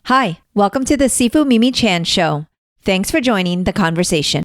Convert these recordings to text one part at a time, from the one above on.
Hi, welcome to the Sifu Mimi Chan Show. Thanks for joining the conversation.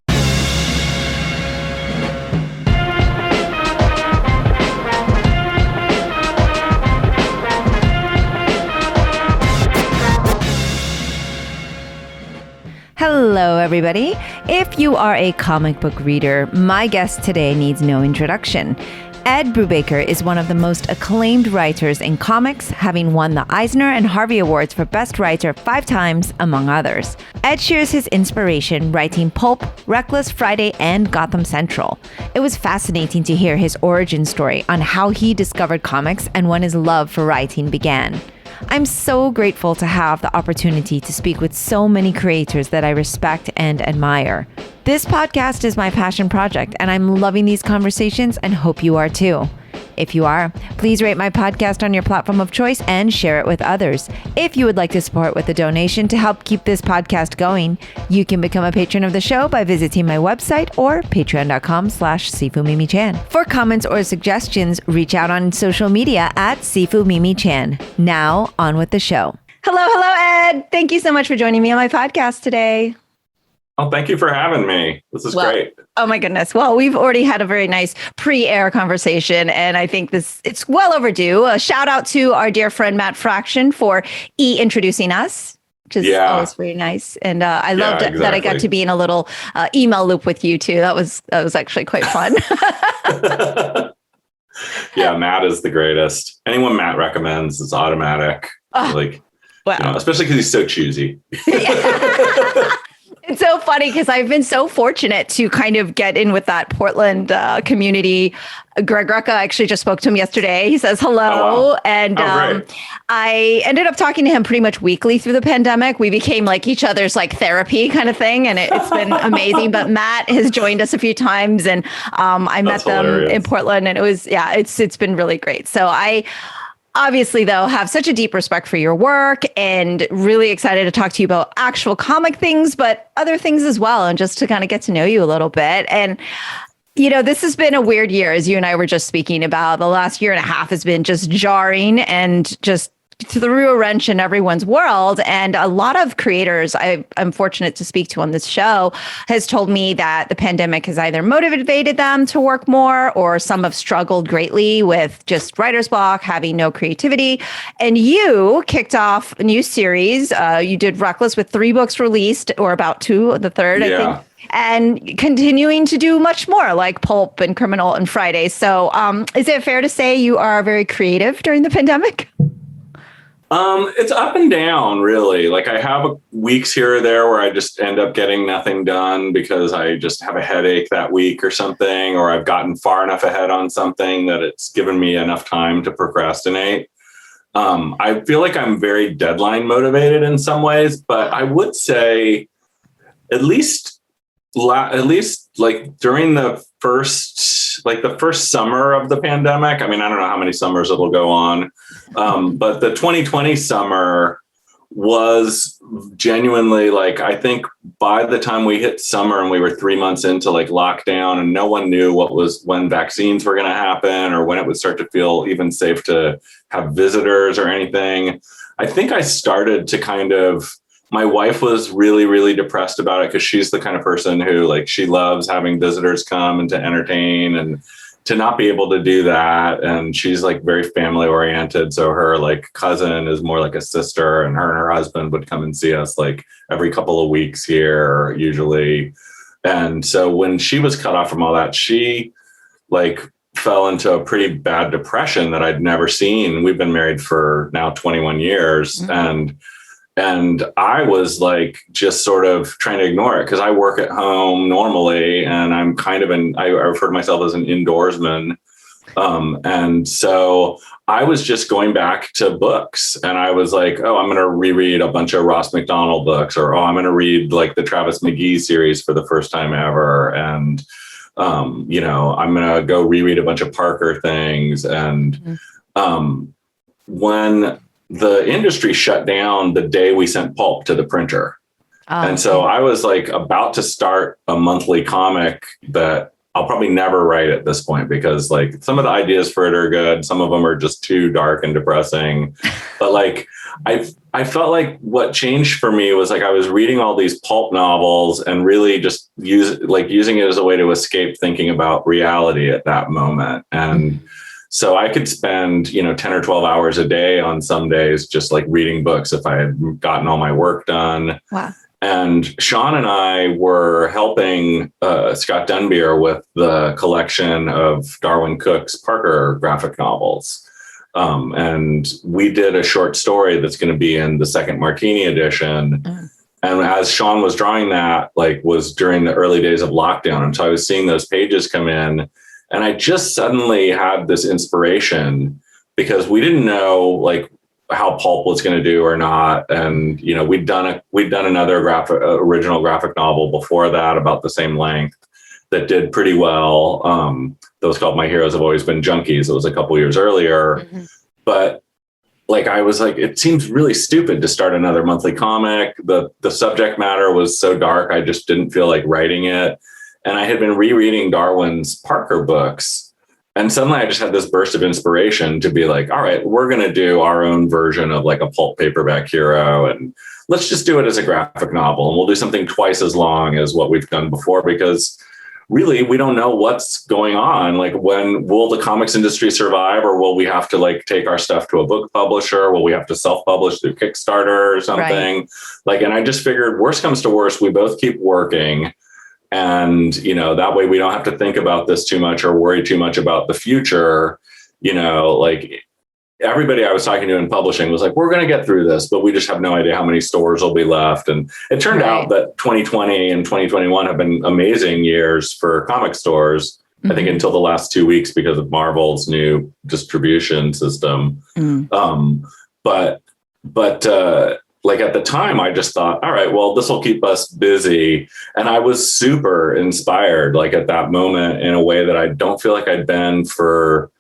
Hello, everybody. If you are a comic book reader, my guest today needs no introduction. Ed Brubaker is one of the most acclaimed writers in comics, having won the Eisner and Harvey Awards for Best Writer 5 times, among others. Ed shares his inspiration writing Pulp, Reckless Friday, and Gotham Central. It was fascinating to hear his origin story on how he discovered comics and when his love for writing began. I'm so grateful to have the opportunity to speak with so many creators that I respect and admire. This podcast is my passion project, and I'm loving these conversations and hope you are too. If you are, please rate my podcast on your platform of choice and share it with others. If you would like to support with a donation to help keep this podcast going, you can become a patron of the show by visiting my website or patreon.com/SifuMimiChan. For comments or suggestions, reach out on social media at SifuMimiChan. Now, on with the show. Hello, Ed. Thank you so much for joining me on my podcast today. Oh, thank you for having me. This is great. Oh my goodness. Well, we've already had a very nice pre-air conversation, and I think it's well overdue. A shout out to our dear friend Matt Fraction for introducing us, which is always very nice. And I loved that I got to be in a little email loop with you too. That was actually quite fun. Yeah, Matt is the greatest. Anyone Matt recommends is automatic. Especially because he's so choosy. It's so funny because I've been so fortunate to kind of get in with that Portland community. Greg Rucka actually just spoke to him yesterday. He says hello. Oh, wow. And I ended up talking to him pretty much weekly through the pandemic. We became like each other's like therapy kind of thing. And it's been amazing. But Matt has joined us a few times, and I met them in Portland, and it's been really great. So I obviously, though, have such a deep respect for your work and really excited to talk to you about actual comic things, but other things as well, and just to kind of get to know you a little bit. And, this has been a weird year, as you and I were just speaking about. The last year and a half has been just jarring and just threw a wrench in everyone's world. And a lot of creators I'm fortunate to speak to on this show has told me that the pandemic has either motivated them to work more, or some have struggled greatly with just writer's block, having no creativity. And you kicked off a new series. You did Reckless with 3 books released, or about 2, the third, I think. And continuing to do much more like Pulp and Criminal and Friday. So is it fair to say you are very creative during the pandemic? It's up and down, really. Like, I have weeks here or there where I just end up getting nothing done because I just have a headache that week or something, or I've gotten far enough ahead on something that it's given me enough time to procrastinate. I feel like I'm very deadline motivated in some ways, but I would say at least like during the first summer of the pandemic. I mean, I don't know how many summers it'll go on. But the 2020 summer was genuinely, like, I think by the time we hit summer and we were 3 months into like lockdown and no one knew when vaccines were going to happen or when it would start to feel even safe to have visitors or anything, I think I started to my wife was really, really depressed about it because she's the kind of person who, like, she loves having visitors come and to entertain, and to not be able to do that. And she's like very family oriented. So her like cousin is more like a sister, and her husband would come and see us like every couple of weeks here usually. And so when she was cut off from all that, she like fell into a pretty bad depression that I'd never seen. We've been married for now 21 years. Mm-hmm. And I was like just sort of trying to ignore it because I work at home normally, and I'm kind of I refer to myself as an indoorsman. And so I was just going back to books, and I was like, oh, I'm going to reread a bunch of Ross McDonald books, or, oh, I'm going to read like the Travis McGee series for the first time ever. And, I'm going to go reread a bunch of Parker things. And when the industry shut down the day we sent Pulp to the printer. And so I was like about to start a monthly comic that I'll probably never write at this point because like some of the ideas for it are good. Some of them are just too dark and depressing. But like I felt like what changed for me was like I was reading all these pulp novels and really just using it as a way to escape thinking about reality at that moment. And so I could spend, 10 or 12 hours a day on some days just like reading books if I had gotten all my work done. Wow. And Sean and I were helping Scott Dunbier with the collection of Darwin Cook's Parker graphic novels. And we did a short story that's going to be in the second Martini edition. And as Sean was drawing that, like was during the early days of lockdown. And so I was seeing those pages come in and I just suddenly had this inspiration because we didn't know like how Pulp was going to do or not. And, we'd done another original graphic novel before that about the same length that did pretty well. That was called My Heroes Have Always Been Junkies. It was a couple years earlier, but like, I was like, it seems really stupid to start another monthly comic. The subject matter was so dark. I just didn't feel like writing it. And I had been rereading Darwin's Parker books. And suddenly I just had this burst of inspiration to be like, all right, we're going to do our own version of like a pulp paperback hero. And let's just do it as a graphic novel. And we'll do something twice as long as what we've done before, because really, we don't know what's going on. Like, when will the comics industry survive, or will we have to like take our stuff to a book publisher? Will we have to self-publish through Kickstarter or something? Right. Like, and I just figured worst comes to worst, we both keep working. And, that way we don't have to think about this too much or worry too much about the future. Like everybody I was talking to in publishing was like, we're going to get through this, but we just have no idea how many stores will be left. And it turned out that 2020 and 2021 have been amazing years for comic stores, I think until the last 2 weeks because of Marvel's new distribution system. But like at the time, I just thought, all right, well, this will keep us busy. And I was super inspired, like at that moment in a way that I don't feel like I'd been for,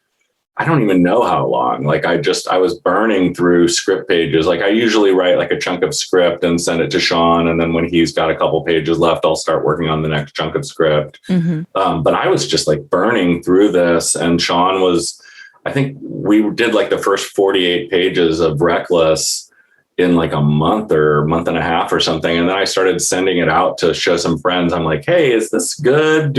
I don't even know how long. Like I was burning through script pages. Like I usually write like a chunk of script and send it to Sean. And then when he's got a couple pages left, I'll start working on the next chunk of script. But I was just like burning through this. And Sean was, I think we did like the first 48 pages of Reckless in like a month or month and a half or something. And then I started sending it out to show some friends. I'm like, hey, is this good?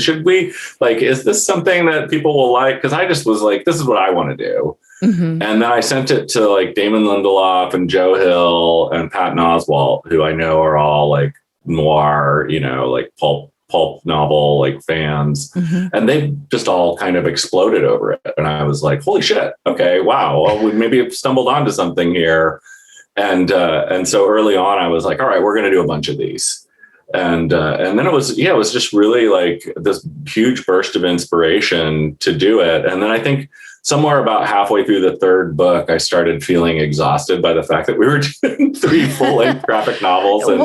Should we like, is this something that people will like? Cause I just was like, this is what I want to do. And then I sent it to like Damon Lindelof and Joe Hill and Patton Oswalt, who I know are all like noir, like pulp novel, like fans. And they just all kind of exploded over it. And I was like, holy shit. Okay. Wow. Well, we maybe have stumbled onto something here. And so early on, I was like, all right, we're going to do a bunch of these. And then it was just really like this huge burst of inspiration to do it. And then I think somewhere about halfway through the third book, I started feeling exhausted by the fact that we were doing 3 full-length graphic novels in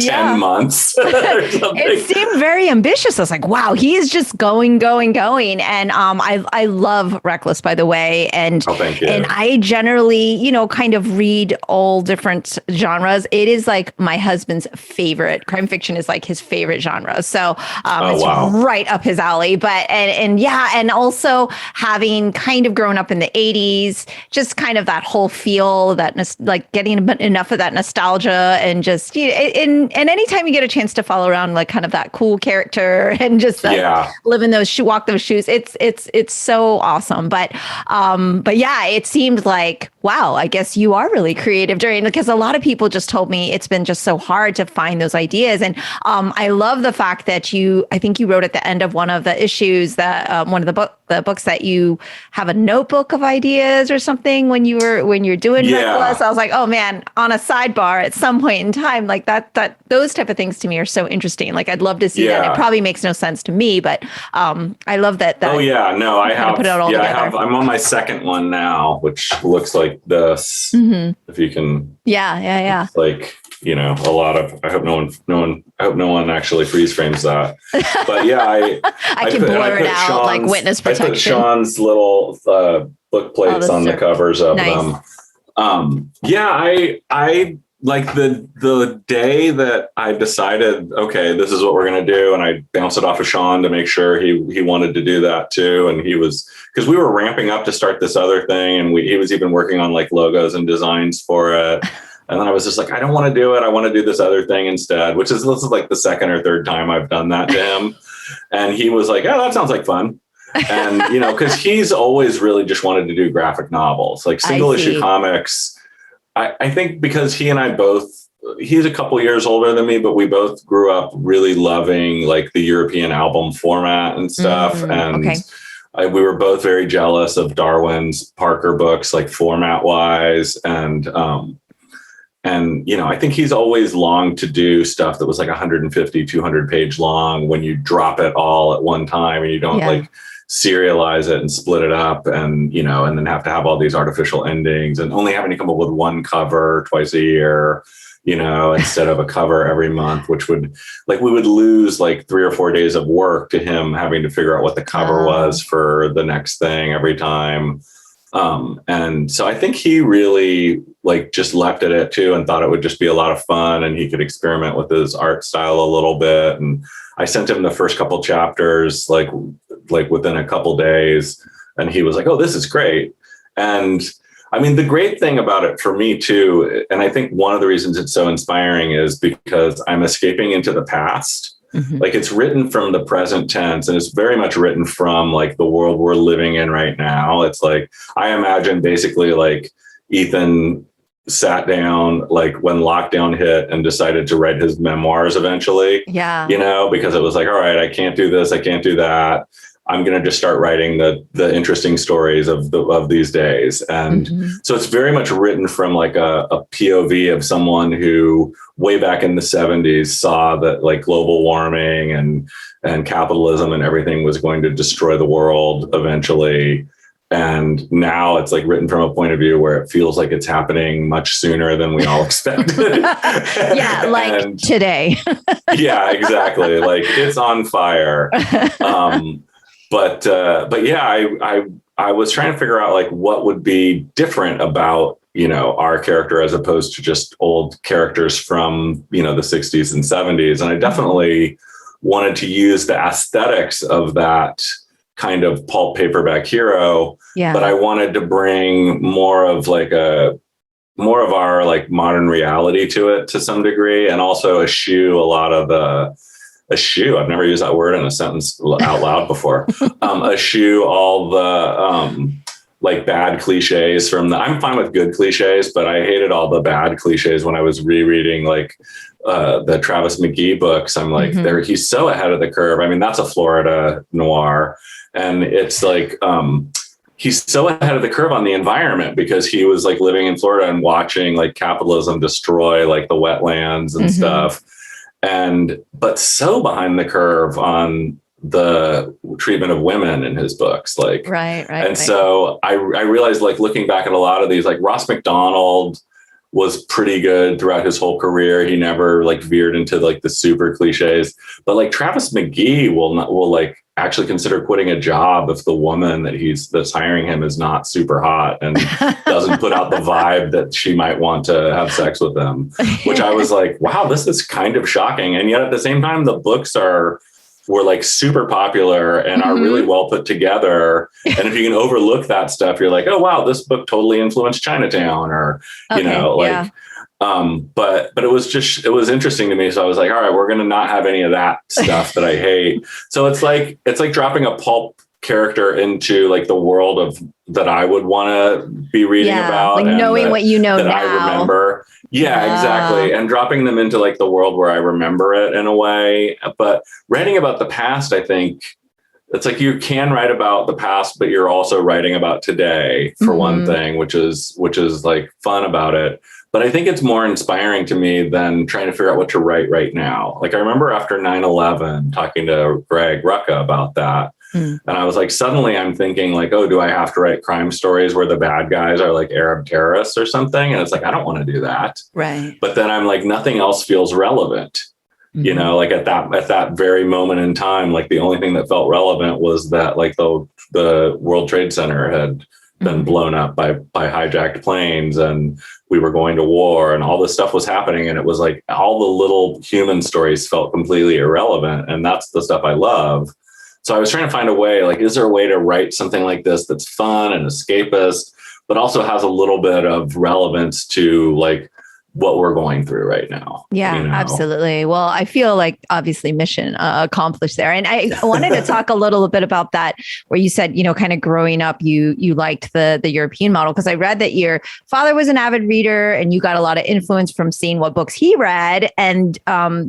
10 months. It seemed very ambitious. I was like, wow, he is just going. And I love Reckless, by the way. And, thank you. And I generally, kind of read all different genres. It is like my husband's favorite. Crime fiction is like his favorite genre. So it's right up his alley. But, and also having kind of grown up in the 80s, just kind of that whole feel, that like getting enough of that nostalgia, and just and anytime you get a chance to follow around like kind of that cool character and just live in those walk those shoes, it's so awesome. But yeah, it seemed like, wow, I guess you are really creative because a lot of people just told me it's been just so hard to find those ideas. And I love the fact that I think you wrote at the end of one of the issues that one of the books that you have a notebook of ideas or something when you're doing Reckless. I was like, oh man, on a sidebar at some point in time, like that those type of things to me are so interesting. Like I'd love to see that. It probably makes no sense to me, but I love that. Oh yeah, no, I have put it all together. I'm on my second one now, which looks like this. If you can, yeah. It's like, a lot of. I hope no one actually freeze frames that. But yeah, I can blur it out like witness protection. I put Sean's little book plates on the covers of them. I like the day that I decided, okay, this is what we're going to do. And I bounced it off of Sean to make sure he wanted to do that too. And because we were ramping up to start this other thing. And he was even working on like logos and designs for it. And then I was just like, I don't want to do it. I want to do this other thing instead, this is like the second or third time I've done that to him. And he was like, oh, that sounds like fun. And, because he's always really just wanted to do graphic novels, like single issue comics. I think because he and I he's a couple years older than me, but we both grew up really loving like the European album format and stuff. We were both very jealous of Darwin's Parker books, like format wise. And I think he's always longed to do stuff that was like 150, 200 page long when you drop it all at one time and you don't like serialize it and split it up and and then have to have all these artificial endings and only having to come up with one cover twice a year, instead of a cover every month, which would we would lose like 3 or 4 days of work to him having to figure out what the cover was for the next thing every time. And so I think he really just leapt at it too and thought it would just be a lot of fun and he could experiment with his art style a little bit. And I sent him the first couple chapters, like within a couple days. And he was like, oh, this is great. And I mean, the great thing about it for me too, and I think one of the reasons it's so inspiring is because I'm escaping into the past. Mm-hmm. Like it's written from the present tense and it's very much written from like the world we're living in right now. It's like, I imagine basically like Ethan sat down like when lockdown hit and decided to write his memoirs eventually. Yeah. Because it was like, all right, I can't do this. I can't do that. I'm going to just start writing the interesting stories of these days. And so it's very much written from like a POV of someone who way back in the 70s saw that like global warming and capitalism and everything was going to destroy the world eventually. And now it's like written from a point of view where it feels like it's happening much sooner than we all expected. Yeah, like today. Yeah, exactly. Like it's on fire. But yeah, I was trying to figure out like what would be different about, our character as opposed to just old characters from, the 60s and 70s. And I definitely wanted to use the aesthetics of that kind of pulp paperback hero, but I wanted to bring more of our like modern reality to it to some degree, and also eschew I've never used that word in a sentence out loud before. Eschew all the like bad cliches I'm fine with good cliches, but I hated all the bad cliches when I was rereading like the Travis McGee books. I'm like, he's so ahead of the curve. I mean, that's a Florida noir. And it's like, he's so ahead of the curve on the environment because he was like living in Florida and watching like capitalism destroy like the wetlands and stuff. But so behind the curve on the treatment of women in his books, like, right. So I realized like looking back at a lot of these, like Ross McDonald was pretty good throughout his whole career. He never like veered into like the super cliches, but like Travis McGee will like actually consider quitting a job if the woman that's hiring him is not super hot and doesn't put out the vibe that she might want to have sex with him, which I was like, wow, this is kind of shocking. And yet at the same time, the books were like super popular and are really well put together. And if you can overlook that stuff, you're like, oh, wow, this book totally influenced Chinatown or, but it was interesting to me. So I was like, all right, we're going to not have any of that stuff that I hate. So it's like dropping a pulp character into like the world of that I would want to be reading about, like knowing what you know that now. I remember. Yeah, exactly. And dropping them into like the world where I remember it in a way. But writing about the past, I think it's like you can write about the past, but you're also writing about today for one thing, which is like fun about it. But I think it's more inspiring to me than trying to figure out what to write right now. Like I remember after 9/11 talking to Greg Rucka about that. And I was like, suddenly I'm thinking like, oh, do I have to write crime stories where the bad guys are like Arab terrorists or something? And it's like, I don't want to do that. Right. But then I'm like, nothing else feels relevant. Like at that very moment in time, like the only thing that felt relevant was that like the World Trade Center had been blown up by hijacked planes, and we were going to war, and all this stuff was happening. And it was like all the little human stories felt completely irrelevant. And that's the stuff I love. So I was trying to find a way, like, is there a way to write something like this that's fun and escapist, but also has a little bit of relevance to like what we're going through right now? Yeah, absolutely. Well, I feel like obviously mission accomplished there. And I wanted to talk a little bit about that, where you said, kind of growing up, you liked the European model, because I read that your father was an avid reader and you got a lot of influence from seeing what books he read. And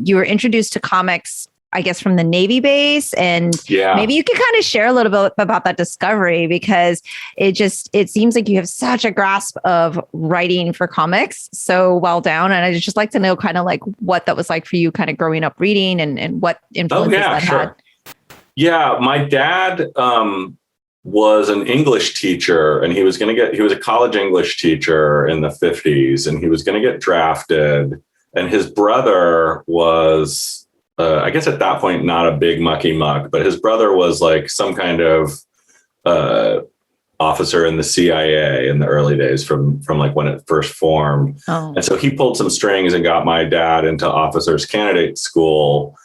you were introduced to comics, I guess, from the Navy base. And maybe you could kind of share a little bit about that discovery, because it seems like you have such a grasp of writing for comics so well down. And I'd just like to know kind of like what that was like for you, kind of growing up reading, and what influences that had. Yeah, my dad was an English teacher, and he was a college English teacher in the 50s, and he was going to get drafted. And his brother was, I guess at that point, not a big mucky muck, but his brother was like some kind of officer in the CIA in the early days from like when it first formed. Oh. And so he pulled some strings and got my dad into officers candidate school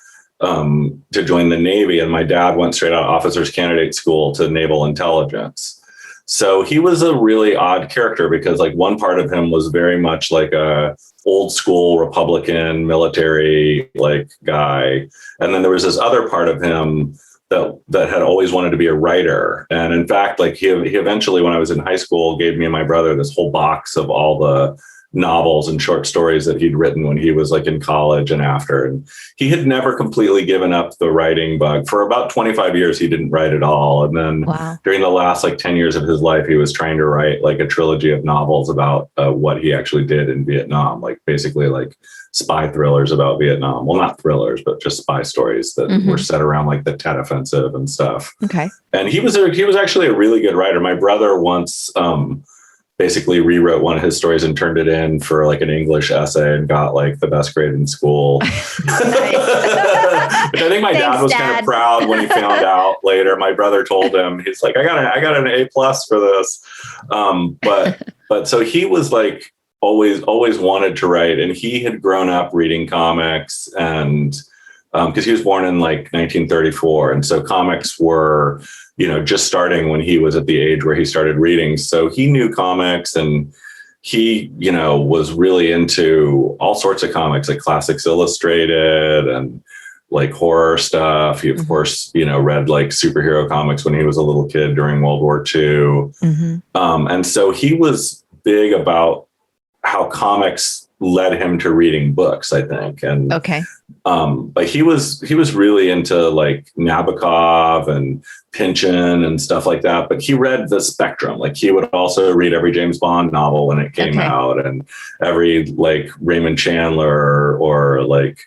to join the Navy. And my dad went straight out of officers candidate school to naval intelligence. So he was a really odd character, because like one part of him was very much like a old school Republican military like guy. And then there was this other part of him that had always wanted to be a writer. And in fact, like he eventually, when I was in high school, gave me and my brother this whole box of all the novels and short stories that he'd written when he was like in college and after. And he had never completely given up the writing bug. For about 25 years, he didn't write at all. And then during the last like 10 years of his life, he was trying to write like a trilogy of novels about what he actually did in Vietnam, like basically like spy thrillers about Vietnam. Well, not thrillers, but just spy stories that were set around like the Tet Offensive and stuff. Okay. And he was actually a really good writer. My brother once basically rewrote one of his stories and turned it in for like an English essay and got like the best grade in school. Which I think my dad was kind of proud when he found out later. My brother told him, he's like, I got an A+ for this. But so he was like always wanted to write, and he had grown up reading comics, and because he was born in like 1934. And so comics were, just starting when he was at the age where he started reading. So he knew comics, and he, was really into all sorts of comics, like Classics Illustrated and like horror stuff. He, of course, read like superhero comics when he was a little kid during World War II. And so he was big about how comics led him to reading books, I think. And but he was really into like Nabokov and Pynchon and stuff like that. But he read the spectrum. Like he would also read every James Bond novel when it came out, and every like Raymond Chandler or like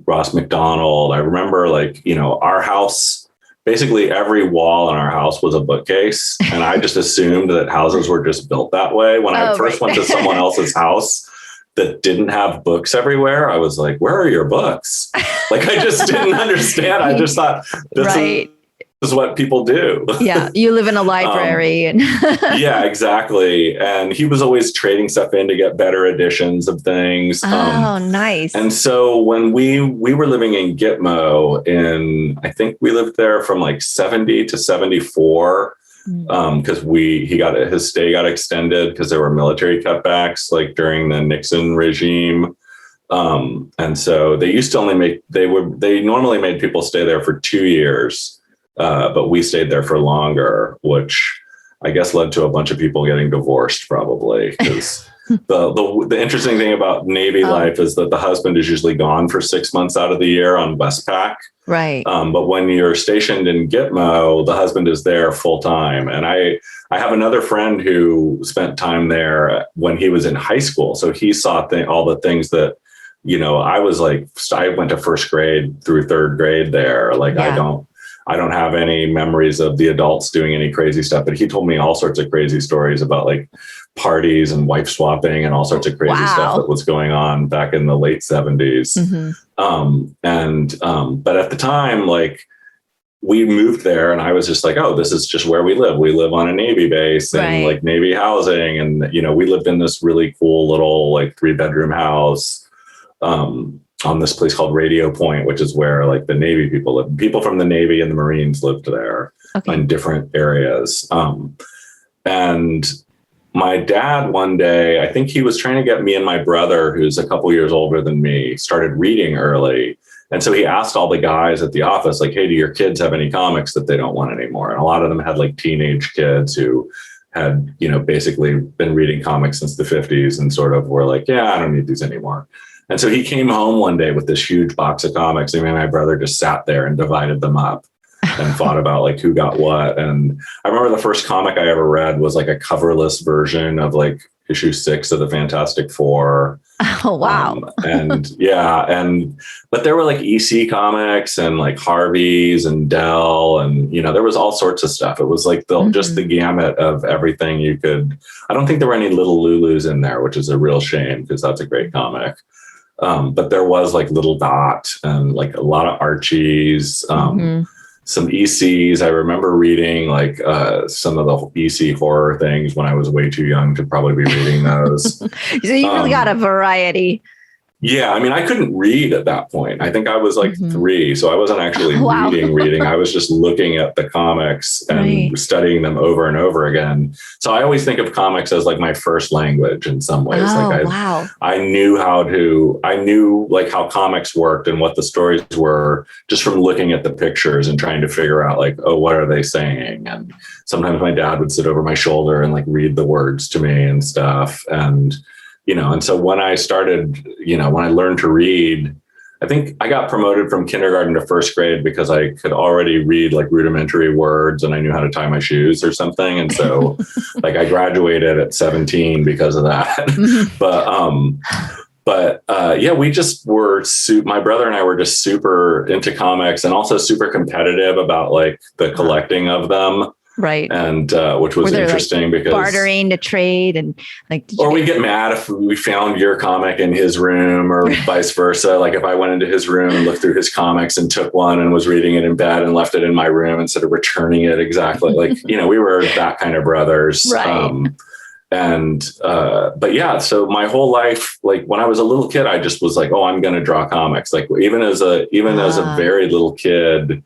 Ross McDonald. I remember like, our house, basically every wall in our house was a bookcase. And I just assumed that houses were just built that way. When I first went to someone else's house that didn't have books everywhere, I was like, where are your books? Like, I just didn't understand. I just thought this is what people do. Yeah. You live in a library. Yeah, exactly. And he was always trading stuff in to get better editions of things. Nice. And so when we were living in Gitmo I think we lived there from like 70 to 74. Because his stay got extended because there were military cutbacks like during the Nixon regime. And so they used to they normally made people stay there for 2 years. But we stayed there for longer, which I guess led to a bunch of people getting divorced, probably. Because the interesting thing about Navy life is that the husband is usually gone for 6 months out of the year on Westpac. Right. But when you're stationed in Gitmo, the husband is there full time. And I have another friend who spent time there when he was in high school. So he saw all the things that, I was like, I went to first grade through third grade there. Like, I don't have any memories of the adults doing any crazy stuff, but he told me all sorts of crazy stories about like parties and wife swapping and all sorts of crazy stuff that was going on back in the late 70s. But at the time, like we moved there and I was just like, oh, this is just where we live. We live on a Navy base and like Navy housing. And, we lived in this really cool little like 3-bedroom house on this place called Radio Point, which is where like the Navy people live. People from the Navy and the Marines lived there in different areas. And my dad one day, I think he was trying to get me and my brother, who's a couple years older than me, started reading early. And so he asked all the guys at the office, like, hey, do your kids have any comics that they don't want anymore? And a lot of them had like teenage kids who had, basically been reading comics since the 50s and sort of were like, yeah, I don't need these anymore. And so he came home one day with this huge box of comics. I mean, my brother just sat there and divided them up and thought about like who got what. And I remember the first comic I ever read was like a coverless version of like issue 6 of the Fantastic Four. Oh, wow. But there were like EC comics and like Harvey's and Dell and, there was all sorts of stuff. It was like just the gamut of everything you could. I don't think there were any Little Lulus in there, which is a real shame because that's a great comic. But there was like Little Dot and like a lot of Archies, some ECs. I remember reading like some of the EC horror things when I was way too young to probably be reading those. So you really got a variety. Yeah. I mean, I couldn't read at that point. I think I was like 3. So I wasn't actually reading. I was just looking at the comics and studying them over and over again. So I always think of comics as like my first language in some ways. I knew like how comics worked and what the stories were just from looking at the pictures and trying to figure out like, oh, what are they saying? And sometimes my dad would sit over my shoulder and like read the words to me and stuff. And and so when I started, when I learned to read, I think I got promoted from kindergarten to first grade because I could already read like rudimentary words and I knew how to tie my shoes or something. And so like I graduated at 17 because of that. We just were, my brother and I were just super into comics and also super competitive about like the collecting of them. Right. And which was interesting because bartering to trade and like, or we'd get mad if we found your comic in his room or vice versa. Like if I went into his room and looked through his comics and took one and was reading it in bed and left it in my room instead of returning it exactly. Like, we were that kind of brothers. Right. So my whole life, like when I was a little kid, I just was like, oh, I'm going to draw comics. Like even as a very little kid,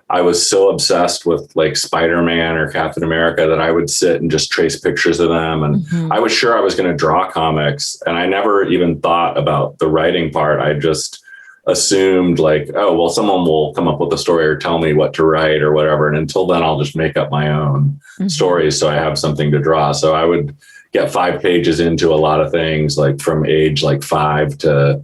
I was so obsessed with like Spider-Man or Captain America that I would sit and just trace pictures of them. And I was sure I was going to draw comics. And I never even thought about the writing part. I just assumed like, oh, well, someone will come up with a story or tell me what to write or whatever. And until then, I'll just make up my own stories so I have something to draw. So I would get 5 pages into a lot of things, like from age like 5 to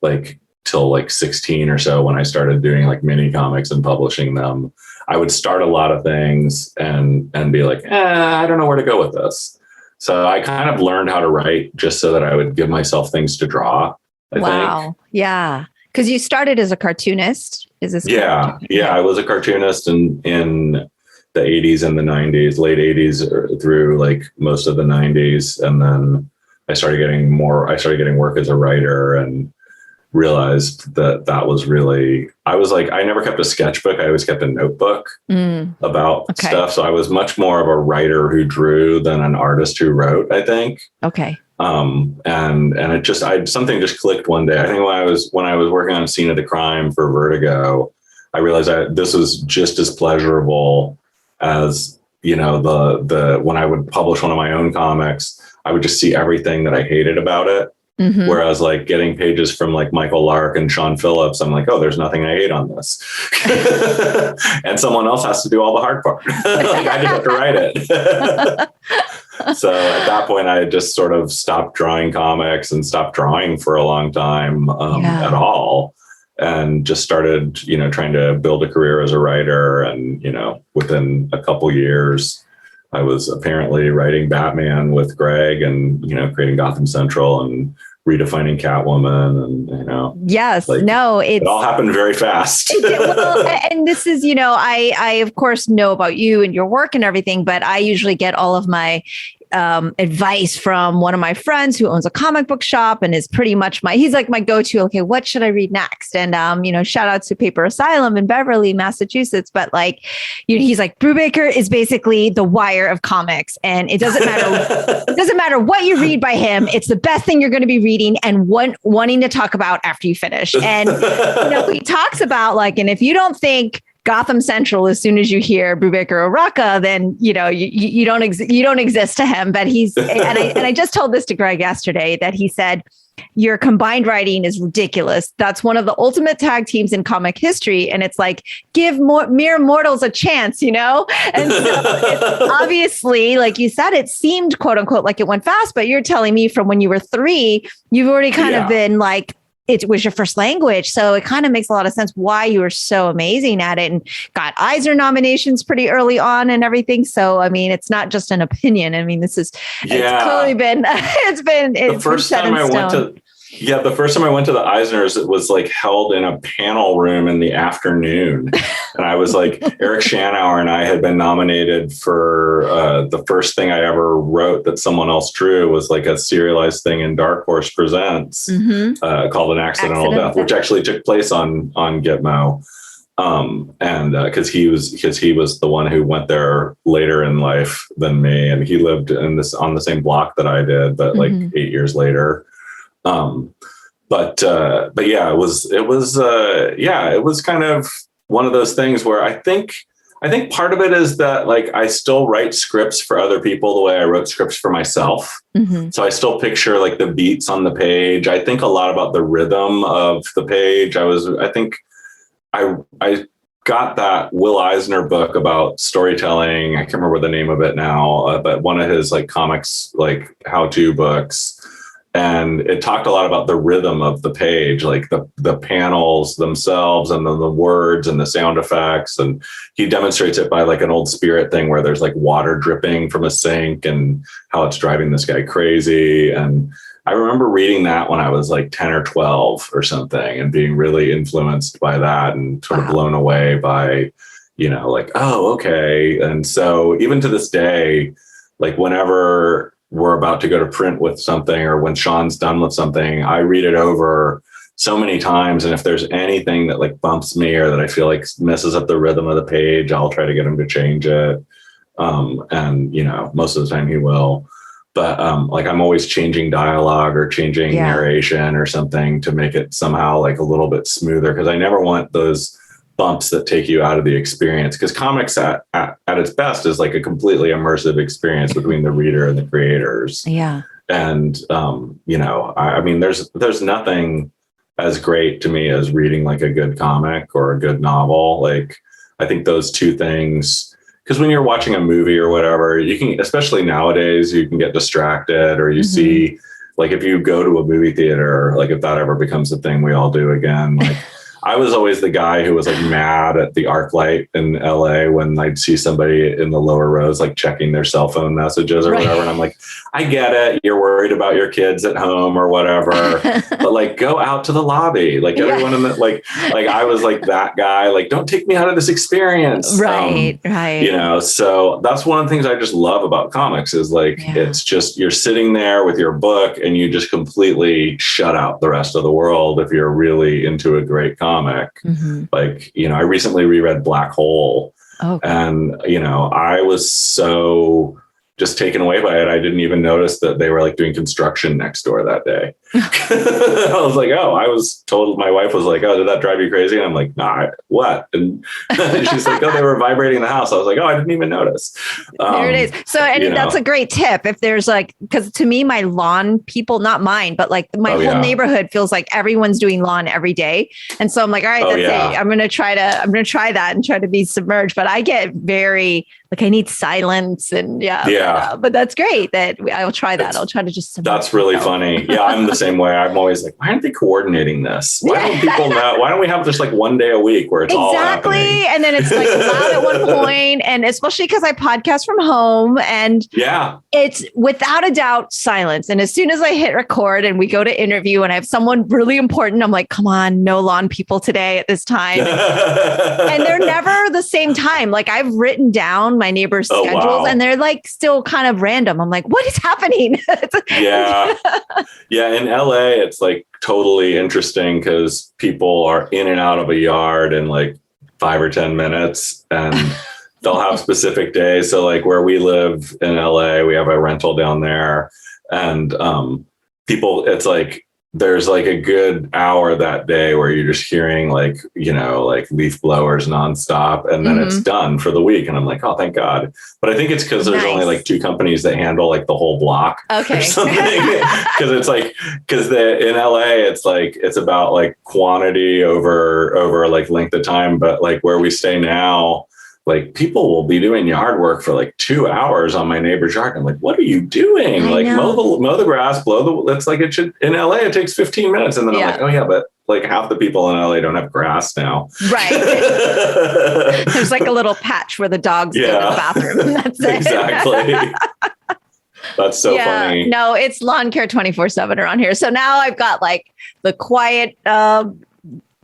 like till like 16 or so when I started doing like mini comics and publishing them. I would start a lot of things and be like, I don't know where to go with this. So I kind of learned how to write just so that I would give myself things to draw. I think. Yeah. Because you started as a cartoonist. Is this? Yeah. I was a cartoonist in the 80s and the 90s, late 80s through like most of the 90s. And then I started getting work as a writer and realized that was really, I was like, I never kept a sketchbook. I always kept a notebook about stuff. So I was much more of a writer who drew than an artist who wrote, I think. Okay. And it just, something just clicked one day. I think when I was working on Scene of the Crime for Vertigo, I realized this was just as pleasurable as, when I would publish one of my own comics, I would just see everything that I hated about it. Whereas like getting pages from like Michael Lark and Sean Phillips, I'm like, oh, there's nothing I hate on this. And someone else has to do all the hard part. Like I just have to write it. So at that point, I just sort of stopped drawing comics and stopped drawing for a long time at all. And just started, trying to build a career as a writer. And, within a couple years, I was apparently writing Batman with Greg and, creating Gotham Central and redefining Catwoman and, Yes, like, it all happened very fast. And this is, I of course know about you and your work and everything, but I usually get all of my advice from one of my friends who owns a comic book shop and is pretty much he's like my go-to. Okay, what should I read next? And shout out to Paper Asylum in Beverly, Massachusetts. But like, he's like, Brubaker is basically the Wire of comics, and it doesn't matter. It doesn't matter what you read by him. It's the best thing you're going to be reading and wanting to talk about after you finish. And he talks about like, and if you don't think Gotham Central, as soon as you hear Brubaker or Raqqa, then you don't exist to him. But and I just told this to Greg yesterday, that he said your combined writing is ridiculous. That's one of the ultimate tag teams in comic history, and it's like give mere mortals a chance, And so it's obviously, like you said, it seemed quote unquote like it went fast, but you're telling me from when you were 3, you've already kind of been like, it was your first language. So it kind of makes a lot of sense why you were so amazing at it and got Eisner nominations pretty early on and everything. So, I mean, it's not just an opinion. I mean, it's clearly been, the first time I went to the Eisners, it was like held in a panel room in the afternoon. And I was like, Eric Schanauer and I had been nominated for the first thing I ever wrote that someone else drew was like a serialized thing in Dark Horse Presents called An Accidental Death, which actually took place on Gitmo. And because he was the one who went there later in life than me. And he lived on the same block that I did, but like 8 years later. But yeah, it was kind of one of those things where I think part of it is that like I still write scripts for other people the way I wrote scripts for myself. So I still picture like the beats on the page. I think a lot about the rhythm of the page. I think I got that Will Eisner book about storytelling. I can't remember the name of it now, but one of his like comics, like how-to books. And it talked a lot about the rhythm of the page, like the panels themselves and the words and the sound effects. And he demonstrates it by like an old Spirit thing where there's like water dripping from a sink and how it's driving this guy crazy. And I remember reading that when I was like 10 or 12 or something and being really influenced by that and sort of blown away by, like, oh, okay. And so even to this day, like whenever we're about to go to print with something or when Sean's done with something, I read it over so many times. And if there's anything that like bumps me or that I feel like messes up the rhythm of the page, I'll try to get him to change it. And, most of the time he will. But like I'm always changing dialogue or changing narration or something to make it somehow like a little bit smoother. Because I never want those bumps that take you out of the experience, because comics at its best is like a completely immersive experience between the reader and the creators. And I mean there's nothing as great to me as reading like a good comic or a good novel. Like I think those two things, because when you're watching a movie or whatever, you can, especially nowadays, you can get distracted or you see, like if you go to a movie theater, like if that ever becomes a thing we all do again, like I was always the guy who was like mad at the ArcLight in LA when I'd see somebody in the lower rows, like checking their cell phone messages or whatever. And I'm like, I get it. You're worried about your kids at home or whatever, but like go out to the lobby. Like everyone in the, like I was like that guy, like, don't take me out of this experience. Right. So that's one of the things I just love about comics is like, it's just, you're sitting there with your book and you just completely shut out the rest of the world. If you're really into a great comic. Like, I recently reread Black Hole and, I was so just taken away by it. I didn't even notice that they were like doing construction next door that day. I was like, I was told, my wife was like, oh, did that drive you crazy? And I'm like, nah, what? And she's like, oh, they were vibrating the house. I was like, oh, I didn't even notice. There it is. So, and that's a great tip. If there's like, because to me, my lawn people, not mine, but like my whole neighborhood feels like everyone's doing lawn every day. And so I'm like, all right, that's it. I'm going to try that and try to be submerged. But I get very, like, I need silence and but that's great that I'll try that. I'll try to just submerge. That's really funny. Yeah, I'm the same way. I'm always like, why aren't they coordinating this? Why don't people know? Why don't we have just like one day a week where it's all happening? And then it's like loud at one point, and especially because I podcast from home, and it's without a doubt silence. And as soon as I hit record and we go to interview and I have someone really important, I'm like, come on, no lawn people today at this time. And they're never the same time. Like I've written down my neighbors' Oh, schedules, wow. and they're like still kind of random. I'm like, what is happening? Yeah. Yeah. In LA, it's like totally interesting because people are in and out of a yard in like 5 or 10 minutes, and they'll have specific days. So like where we live in LA, we have a rental down there, and people, it's like, there's like a good hour that day where you're just hearing like, like leaf blowers nonstop, and then it's done for the week. And I'm like, oh, thank God. But I think it's because there's only like 2 companies that handle like the whole block or something. Because it's like, in LA, it's like, it's about like quantity over like length of time. But like where we stay now, like people will be doing yard work for like 2 hours on my neighbor's yard. I'm like, what are you doing? Like mow the grass, it's like it should, in LA, it takes 15 minutes. And then I'm like, oh yeah, but like half the people in LA don't have grass now. Right. There's like a little patch where the dogs go to the bathroom. And that's it. Exactly. That's so funny. No, it's lawn care 24/7 around here. So now I've got like the quiet,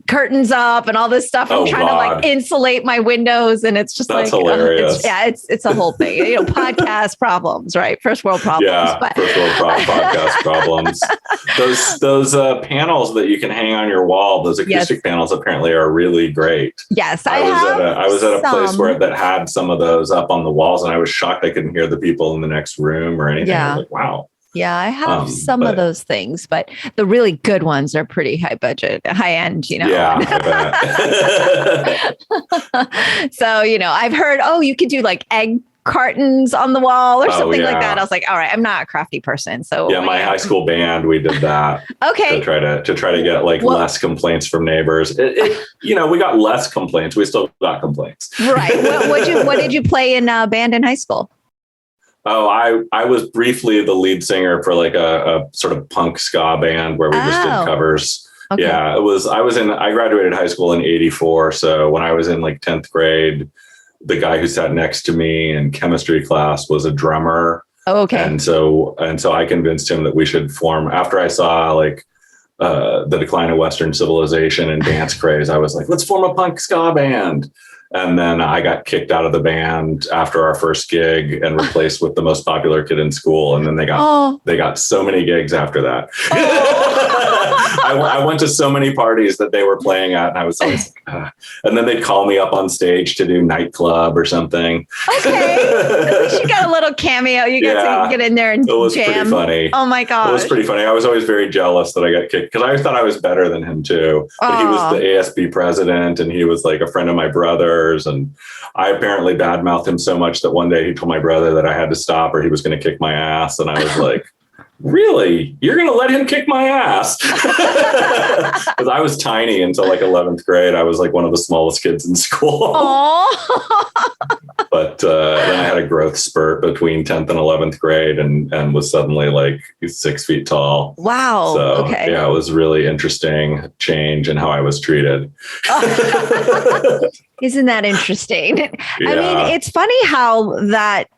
curtains up and all this stuff. I'm trying to like insulate my windows, and it's just that's like hilarious. It's a whole thing. Podcast problems, right? First world problems. Yeah, first world podcast problems. Those panels that you can hang on your wall, those acoustic panels, apparently are really great. Yes, I was at a place where that had some of those up on the walls, and I was shocked I couldn't hear the people in the next room or anything. Yeah. I was like, wow. Yeah, I have some of those things, but the really good ones are pretty high budget, high end, Yeah, I bet. So, I've heard, you could do like egg cartons on the wall or something like that. I was like, all right, I'm not a crafty person. So my high school band, we did that. Okay. To try to get like less complaints from neighbors. We got less complaints. We still got complaints. Right. What did you play in band in high school? Oh, I was briefly the lead singer for like a sort of punk ska band where we just did covers. Okay. Yeah, I graduated high school in 84. So when I was in like 10th grade, the guy who sat next to me in chemistry class was a drummer. Oh, okay. And so I convinced him that we should form, after I saw like the decline of Western civilization and dance craze, I was like, let's form a punk ska band. And then I got kicked out of the band after our first gig and replaced with the most popular kid in school. And then they got so many gigs after that. I went to so many parties that they were playing at, and I was always like, and then they'd call me up on stage to do nightclub or something. Okay. At least you got a little cameo. You got to get in there and jam. It was pretty funny. Oh my gosh. It was pretty funny. I was always very jealous that I got kicked because I thought I was better than him too. But he was the ASB president, and he was like a friend of my brother's. And I apparently badmouthed him so much that one day he told my brother that I had to stop or he was going to kick my ass. And I was like, really? You're going to let him kick my ass? Because I was tiny until like 11th grade. I was like one of the smallest kids in school. But then I had a growth spurt between 10th and 11th grade and was suddenly like 6 feet tall. Wow. So okay. Yeah, it was really interesting change in how I was treated. Isn't that interesting? Yeah. I mean, it's funny how that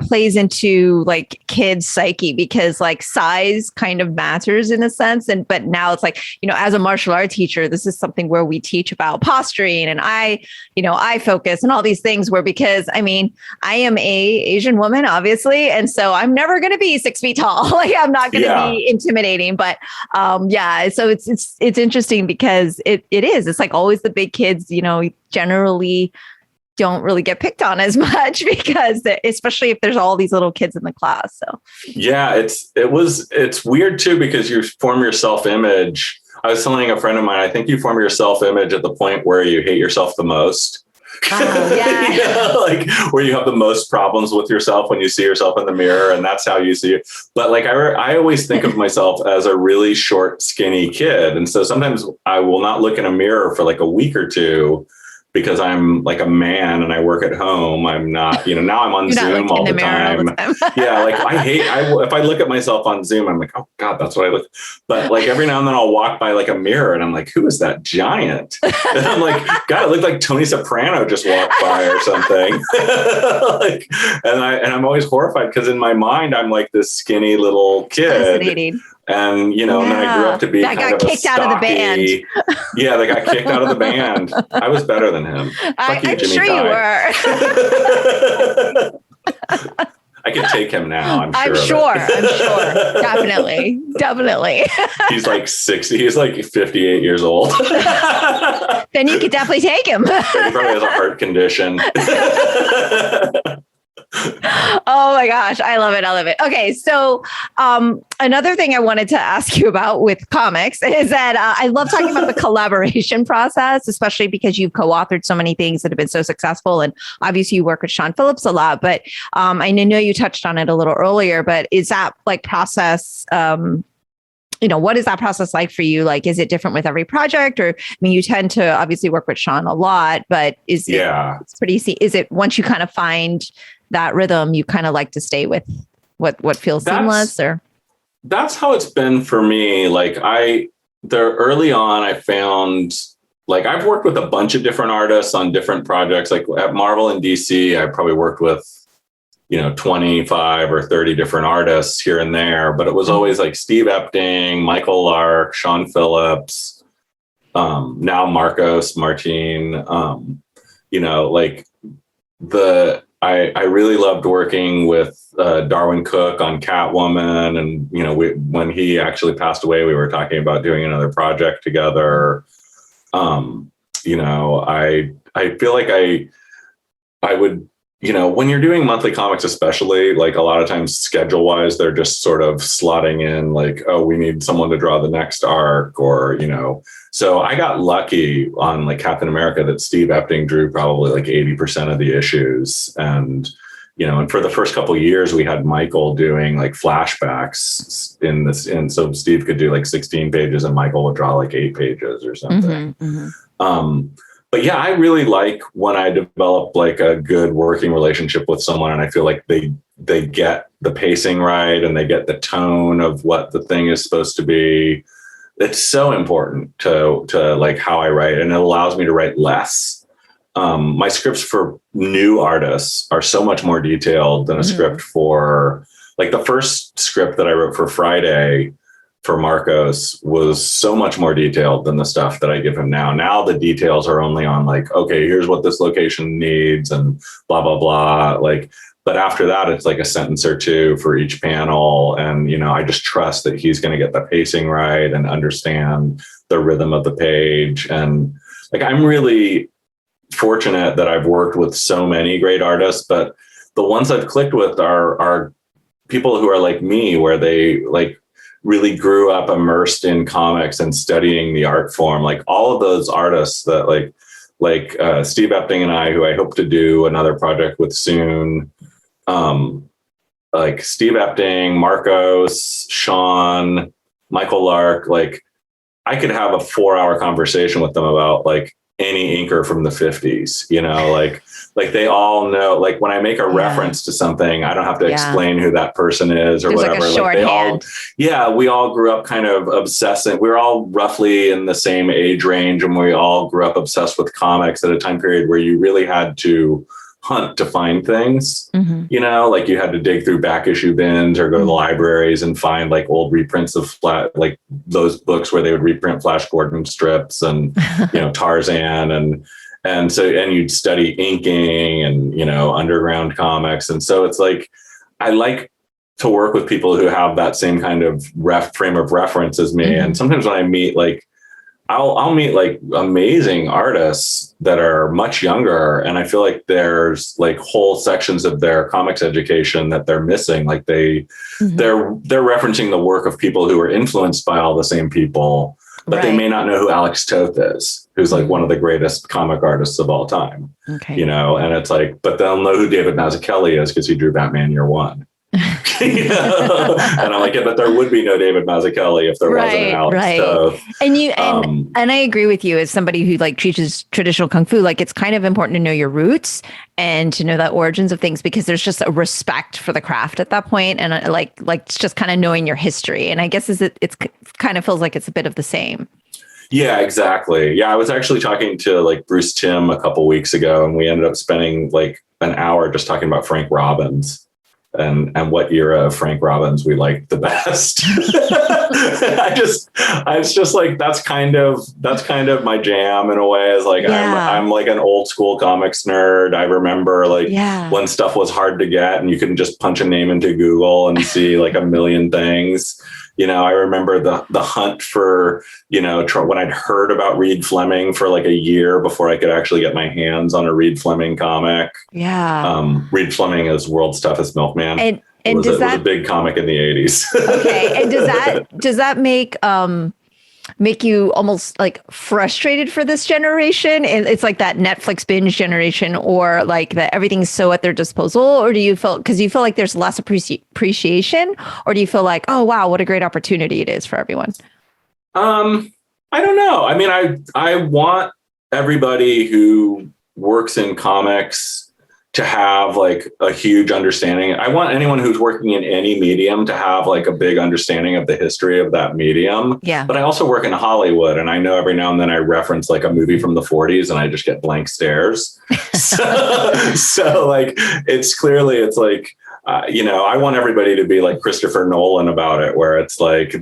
plays into like kids' psyche, because like size kind of matters in a sense. But now it's like, as a martial art teacher, this is something where we teach about posturing and eye focus and all these things because I am a Asian woman, obviously. And so I'm never going to be 6 feet tall. Like I'm not going to be intimidating, but so it's interesting because it's like always the big kids, generally don't really get picked on as much because especially if there's all these little kids in the class. So yeah, it's weird too, because you form your self-image. I was telling a friend of mine, I think you form your self-image at the point where you hate yourself the most. Like where you have the most problems with yourself when you see yourself in the mirror, and that's how you see it. But like I always think of myself as a really short, skinny kid. And so sometimes I will not look in a mirror for like a week or two because I'm like a man and I work at home. I'm not, now I'm on Zoom all the time. Yeah. Like if I look at myself on Zoom, I'm like, oh God, that's what I look. But like every now and then I'll walk by like a mirror and I'm like, who is that giant? And I'm like, God, it looked like Tony Soprano just walked by or something. And I'm always horrified because in my mind, I'm like this skinny little kid. And, you know, and then I grew up to be that kind got of kicked out of the band. Yeah, they got kicked out of the band. I was better than him. Fuck you, I'm Jimmy sure Ty. you were. I could take him now. I'm sure. Definitely. He's like 60. He's like 58 years old. Then you could definitely take him. He probably has a heart condition. Oh my gosh. I love it. Okay. So another thing I wanted to ask you about with comics is that I love talking about the collaboration process, especially because you've co-authored so many things that have been so successful. And obviously you work with Sean Phillips a lot, but I know you touched on it a little earlier, but is that like process, what is that process like for you? Like, is it different with every project? Or, I mean, you tend to obviously work with Sean a lot, but is it once you kind of find that rhythm, you kind of like to stay with what feels seamless? Or that's how it's been for me. Like early on, I found like I've worked with a bunch of different artists on different projects. Like at Marvel and DC, I probably worked with 25 or 30 different artists here and there, but it was always like Steve Epting, Michael Lark, Sean Phillips, now Marcos Martin. I really loved working with Darwin Cook on Catwoman, and when he actually passed away, we were talking about doing another project together. I feel like I would. When you're doing monthly comics, especially, like a lot of times schedule wise, they're just sort of slotting in like, oh, we need someone to draw the next arc, or, so I got lucky on like Captain America that Steve Epting drew probably like 80% of the issues. And, and for the first couple of years, we had Michael doing like flashbacks in this. And so Steve could do like 16 pages and Michael would draw like 8 pages or something. But yeah, I really like when I develop like a good working relationship with someone and I feel like they get the pacing right and they get the tone of what the thing is supposed to be. It's so important to like how I write, and it allows me to write less. My scripts for new artists are so much more detailed than a script for like the first script that I wrote for Friday for Marcos was so much more detailed than the stuff that I give him now. Now the details are only on like, okay, here's what this location needs and blah, blah, blah. Like, but after that, it's like a sentence or two for each panel. And, I just trust that he's going to get the pacing right and understand the rhythm of the page. And like, I'm really fortunate that I've worked with so many great artists, but the ones I've clicked with are people who are like me, where they like really grew up immersed in comics and studying the art form. Like all of those artists that like Steve Epting and I, who I hope to do another project with soon. Like Steve Epting, Marcos, Sean, Michael Lark, like I could have a 4-hour conversation with them about like any inker from the 50s, like they all know, like when I make a reference to something, I don't have to explain who that person is or there's whatever. We all grew up kind of obsessing. We were all roughly in the same age range, and we all grew up obsessed with comics at a time period where you really had to hunt to find things, like you had to dig through back issue bins or go to the libraries and find like old reprints of like those books where they would reprint Flash Gordon strips and, Tarzan and you'd study inking and, underground comics. And so it's like, I like to work with people who have that same kind of frame of reference as me. And sometimes when I meet, like, I'll meet like amazing artists that are much younger, and I feel like there's like whole sections of their comics education that they're missing. Like they're referencing the work of people who are influenced by all the same people, but they may not know who Alex Toth is, who's like one of the greatest comic artists of all time. And it's like, but they'll know who David Mazzucchelli is because he drew Batman Year One. And I'm like, but there would be no David Mazzucchelli if there wasn't an Alex Toth. And I agree with you as somebody who like teaches traditional kung fu. Like it's kind of important to know your roots and to know the origins of things, because there's just a respect for the craft at that point, and like it's just kind of knowing your history. And I guess it's kind of feels like it's a bit of the same. Yeah, exactly. Yeah, I was actually talking to like Bruce Timm a couple weeks ago, and we ended up spending like an hour just talking about Frank Robbins. and what era of Frank Robbins we liked the best. It's just like, that's kind of my jam in a way. Is like, I'm like an old school comics nerd. I remember like when stuff was hard to get and you couldn't just punch a name into Google and see like a million things. I remember the hunt for, when I'd heard about Reed Fleming for like a year before I could actually get my hands on a Reed Fleming comic. Yeah. Reed Fleming is World's Toughest Milkman. And it was a big comic in the 80s. Okay. And does that make you almost like frustrated for this generation? And it's like that Netflix binge generation, or like that everything's so at their disposal? Or do you feel like there's less appreciation, or do you feel like, oh, wow, what a great opportunity it is for everyone? I don't know. I mean, I want everybody who works in comics to have like a huge understanding. I want anyone who's working in any medium to have like a big understanding of the history of that medium. Yeah. But I also work in Hollywood, and I know every now and then I reference like a movie from the 40s and I just get blank stares. So like, it's like, I want everybody to be like Christopher Nolan about it, where it's like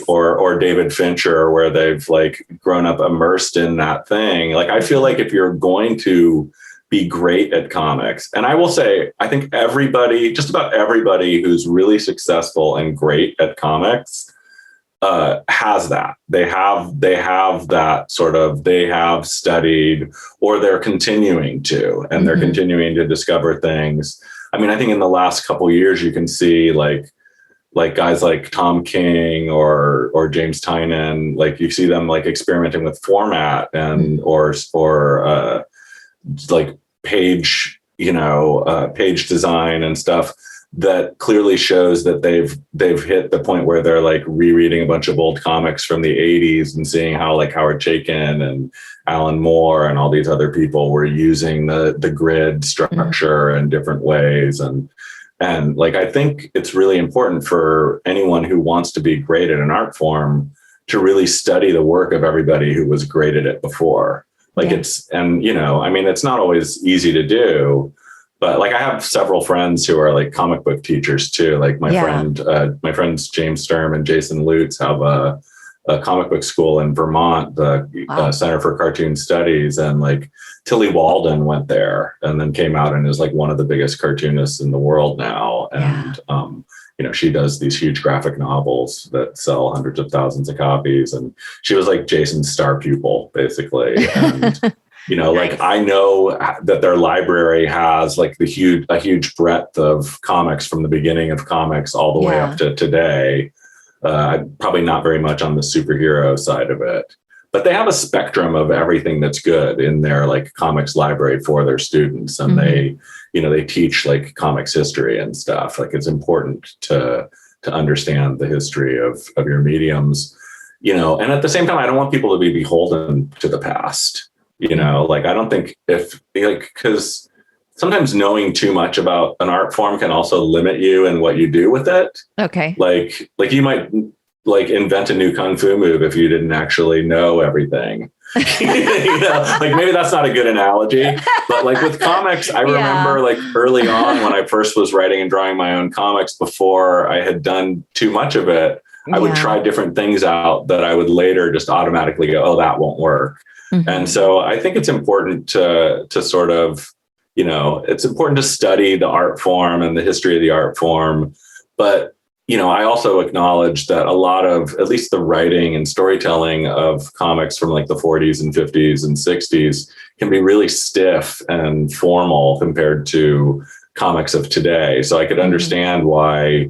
or David Fincher, where they've like grown up immersed in that thing. Like, I feel like if you're going to be great at comics, and I will say, I think just about everybody who's really successful and great at comics has that. They have that sort of, they have studied, or they're continuing to, and they're continuing to discover things. I mean, I think in the last couple of years, you can see like guys like Tom King or James Tynion, like you see them like experimenting with format and or like page design and stuff that clearly shows that they've hit the point where they're like rereading a bunch of old comics from the 80s and seeing how like Howard Chaykin and Alan Moore and all these other people were using the grid structure in different ways. And like, I think it's really important for anyone who wants to be great at an art form to really study the work of everybody who was great at it before. Like it's not always easy to do, but like I have several friends who are like comic book teachers too. Like my friends James Sturm and Jason Lutz have a comic book school in Vermont, the Center for Cartoon Studies, and like Tilly Walden went there and then came out and is like one of the biggest cartoonists in the world now. And she does these huge graphic novels that sell hundreds of thousands of copies. And she was like Jason's star pupil, basically. And, like I know that their library has like a huge breadth of comics from the beginning of comics all the way up to today. Probably not very much on the superhero side of it, but they have a spectrum of everything that's good in their like comics library for their students. And they teach like comics history and stuff. Like, it's important to understand the history of your mediums, and at the same time, I don't want people to be beholden to the past, like, I don't think because sometimes knowing too much about an art form can also limit you in what you do with it. Okay. Like you might like invent a new Kung Fu move if you didn't actually know everything. Like maybe that's not a good analogy, but like with comics, I remember like early on when I first was writing and drawing my own comics, before I had done too much of it, I would try different things out that I would later just automatically go, oh, that won't work. And so I think it's important to sort of, it's important to study the art form and the history of the art form. But, I also acknowledge that a lot of, at least the writing and storytelling of comics from like the 40s and 50s and 60s can be really stiff and formal compared to comics of today. So I could understand why,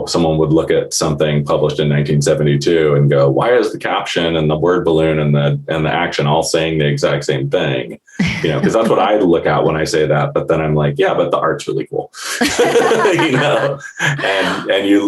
someone would look at something published in 1972 and go, why is the caption and the word balloon and the action all saying the exact same thing? Because that's what I look at when I say that. But then I'm like, yeah, but the art's really cool. And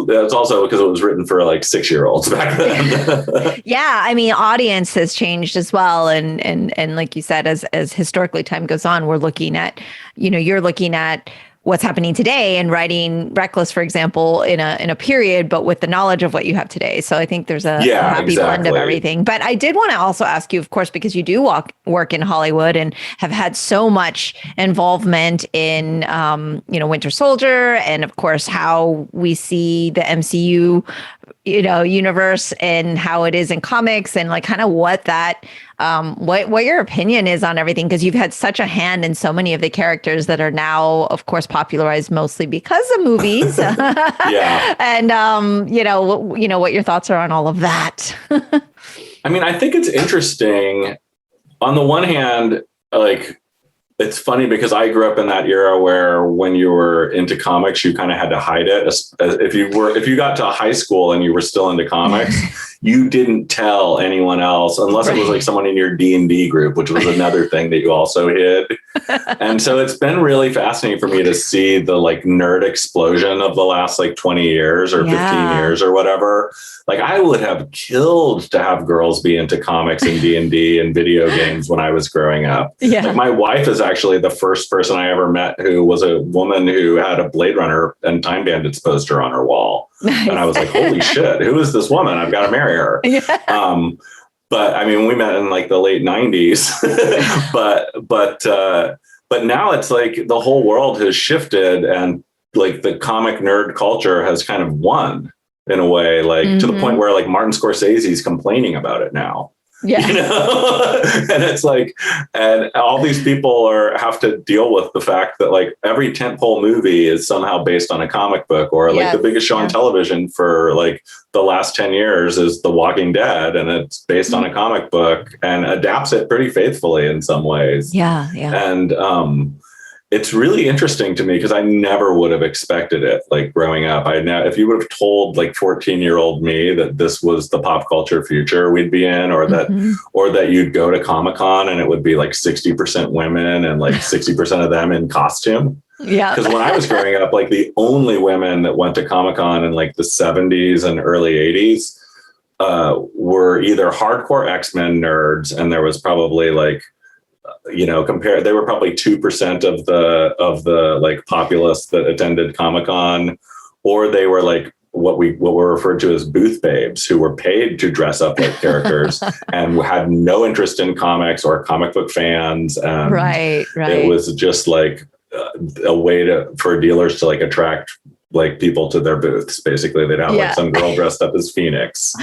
that's also because it was written for like 6-year-olds back then. Yeah, I mean, audience has changed as well, and like you said, as historically time goes on, we're looking at, you're looking at what's happening today and writing Reckless, for example, in a period, but with the knowledge of what you have today. So I think there's a happy blend of everything. But I did want to also ask you, of course, because you do work in Hollywood and have had so much involvement in, Winter Soldier, and of course, how we see the MCU, universe and how it is in comics, and like kind of what that, what your opinion is on everything, because you've had such a hand in so many of the characters that are now, of course, popularized mostly because of movies. Yeah. And, what your thoughts are on all of that. I mean, I think it's interesting. On the one hand, like, it's funny because I grew up in that era where when you were into comics, you kind of had to hide it. If you got to high school and you were still into comics, you didn't tell anyone else unless it was like someone in your D&D group, which was another thing that you also hid. And so it's been really fascinating for me to see the like nerd explosion of the last like 20 years or 15 years or whatever. Like I would have killed to have girls be into comics and D&D and video games when I was growing up. Yeah. Like my wife is actually the first person I ever met who was a woman who had a Blade Runner and Time Bandits poster on her wall. Nice. And I was like, holy shit, who is this woman? I've got to marry her. Yeah. But I mean, we met in like the late 90s, but now it's like the whole world has shifted and like the comic nerd culture has kind of won in a way, like to the point where like Martin Scorsese is complaining about it now. Yeah. And it's like, and all these people have to deal with the fact that like every tentpole movie is somehow based on a comic book, or like the biggest show on television for like the last 10 years is The Walking Dead. And it's based on a comic book and adapts it pretty faithfully in some ways. Yeah. Yeah. And, it's really interesting to me because I never would have expected it. Like growing up, if you would have told like 14-year-old me that this was the pop culture future we'd be in, or that you'd go to Comic-Con and it would be like 60% women and like 60% of them in costume. Yeah. Because when I was growing up, like the only women that went to Comic-Con in like the 70s and early 80s were either hardcore X-Men nerds, and there was probably like, they were probably 2% of the like populace that attended Comic-Con, or they were like what were referred to as booth babes, who were paid to dress up like characters and had no interest in comics or comic book fans. And right. It was just like a way for dealers to like attract like people to their booths. Basically, they'd have like some girl dressed up as Phoenix.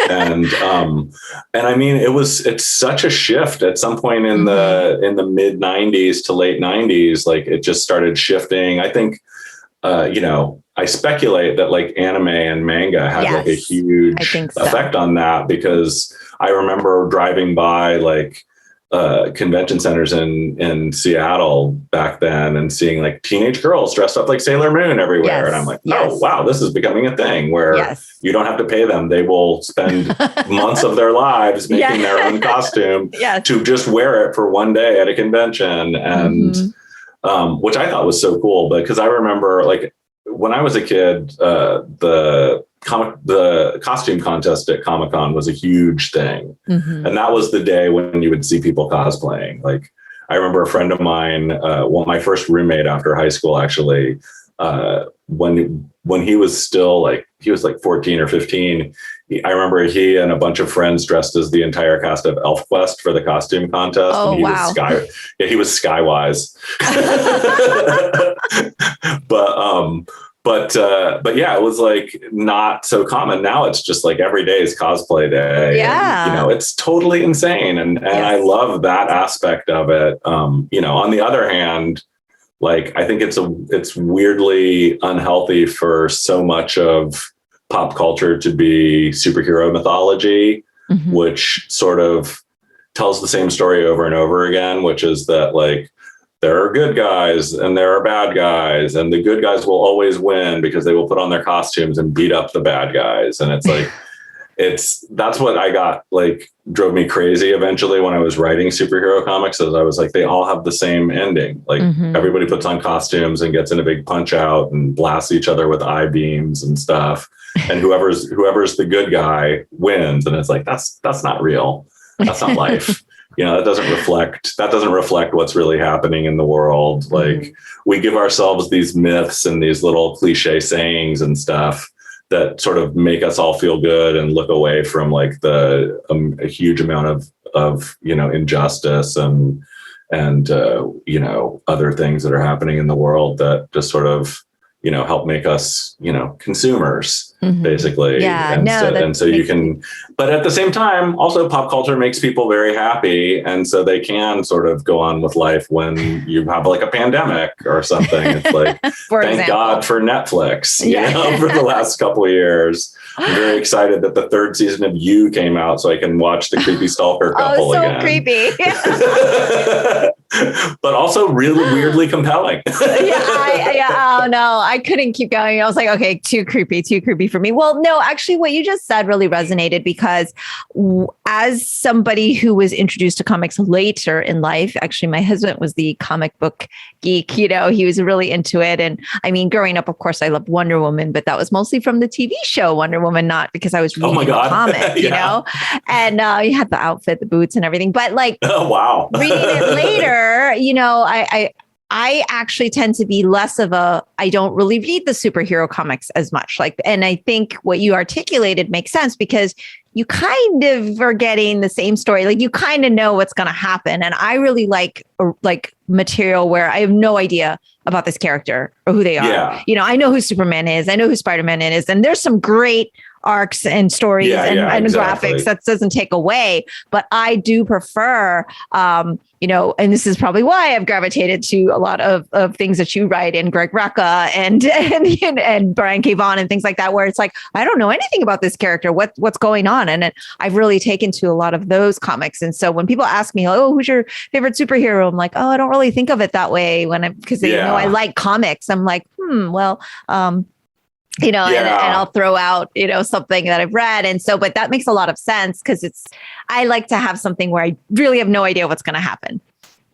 And I mean, it's such a shift at some point in the mid 90s to late 90s. Like it just started shifting. I think, I speculate that like anime and manga had like a huge effect on that, because I remember driving by like convention centers in Seattle back then and seeing like teenage girls dressed up like Sailor Moon everywhere. And I'm like, oh, wow, this is becoming a thing where you don't have to pay them. They will spend months of their lives making their own costume to just wear it for one day at a convention. And which I thought was so cool, because I remember like when I was a kid, the costume contest at Comic-Con was a huge thing. And that was the day when you would see people cosplaying. Like I remember a friend of mine, my first roommate after high school, actually, when he was still like, he was like 14 or 15. I remember he and a bunch of friends dressed as the entire cast of ElfQuest for the costume contest. Oh, and he wow. He was Skywise. But yeah, it was like not so common. Now it's just like every day is cosplay day. Yeah. And, it's totally insane. And I love that aspect of it. On the other hand, like, I think it's weirdly unhealthy for so much of pop culture to be superhero mythology, which sort of tells the same story over and over again, which is that like, there are good guys and there are bad guys, and the good guys will always win because they will put on their costumes and beat up the bad guys. And it's like, that's what I got, like, drove me crazy eventually when I was writing superhero comics, as I was like, they all have the same ending. Like everybody puts on costumes and gets in a big punch out and blasts each other with eye beams and stuff. And whoever's the good guy wins. And it's like, that's not real. That's not life. that doesn't reflect what's really happening in the world. Like we give ourselves these myths and these little cliche sayings and stuff that sort of make us all feel good and look away from like a huge amount of injustice and other things that are happening in the world that just sort of help make us consumers basically. But at the same time also pop culture makes people very happy, and so they can sort of go on with life when you have like a pandemic or something. It's like thank God for Netflix for the last couple of years. I'm very excited that the 3rd season of You came out so I can watch the creepy stalker couple again. Creepy. But also really weirdly compelling. Oh no, I couldn't keep going. I was like, okay, too creepy for me. Well, no, actually what you just said really resonated because as somebody who was introduced to comics later in life, actually my husband was the comic book geek, he was really into it. And I mean, growing up, of course, I loved Wonder Woman, but that was mostly from the TV show Wonder Woman, not because I was reading the comic, and you had the outfit, the boots and everything. But like, reading it later, I actually tend to be less of I don't really read the superhero comics as much. And I think what you articulated makes sense because you kind of are getting the same story. Like you kind of know what's going to happen. And I really like material where I have no idea about this character or who they are. Yeah. I know who Superman is. I know who Spider-Man is. And there's some great arcs and stories and graphics that doesn't take away, but I do prefer, and this is probably why I've gravitated to a lot of things that you write and Greg Rucka and Brian K. Vaughan and things like that, where it's like, I don't know anything about this character. What's going on? And I've really taken to a lot of those comics. And so when people ask me, oh, who's your favorite superhero? I'm like, oh, I don't really think of it that way because they know I like comics. I'm like, and I'll throw out, something that I've read. And so, but that makes a lot of sense because I like to have something where I really have no idea what's going to happen.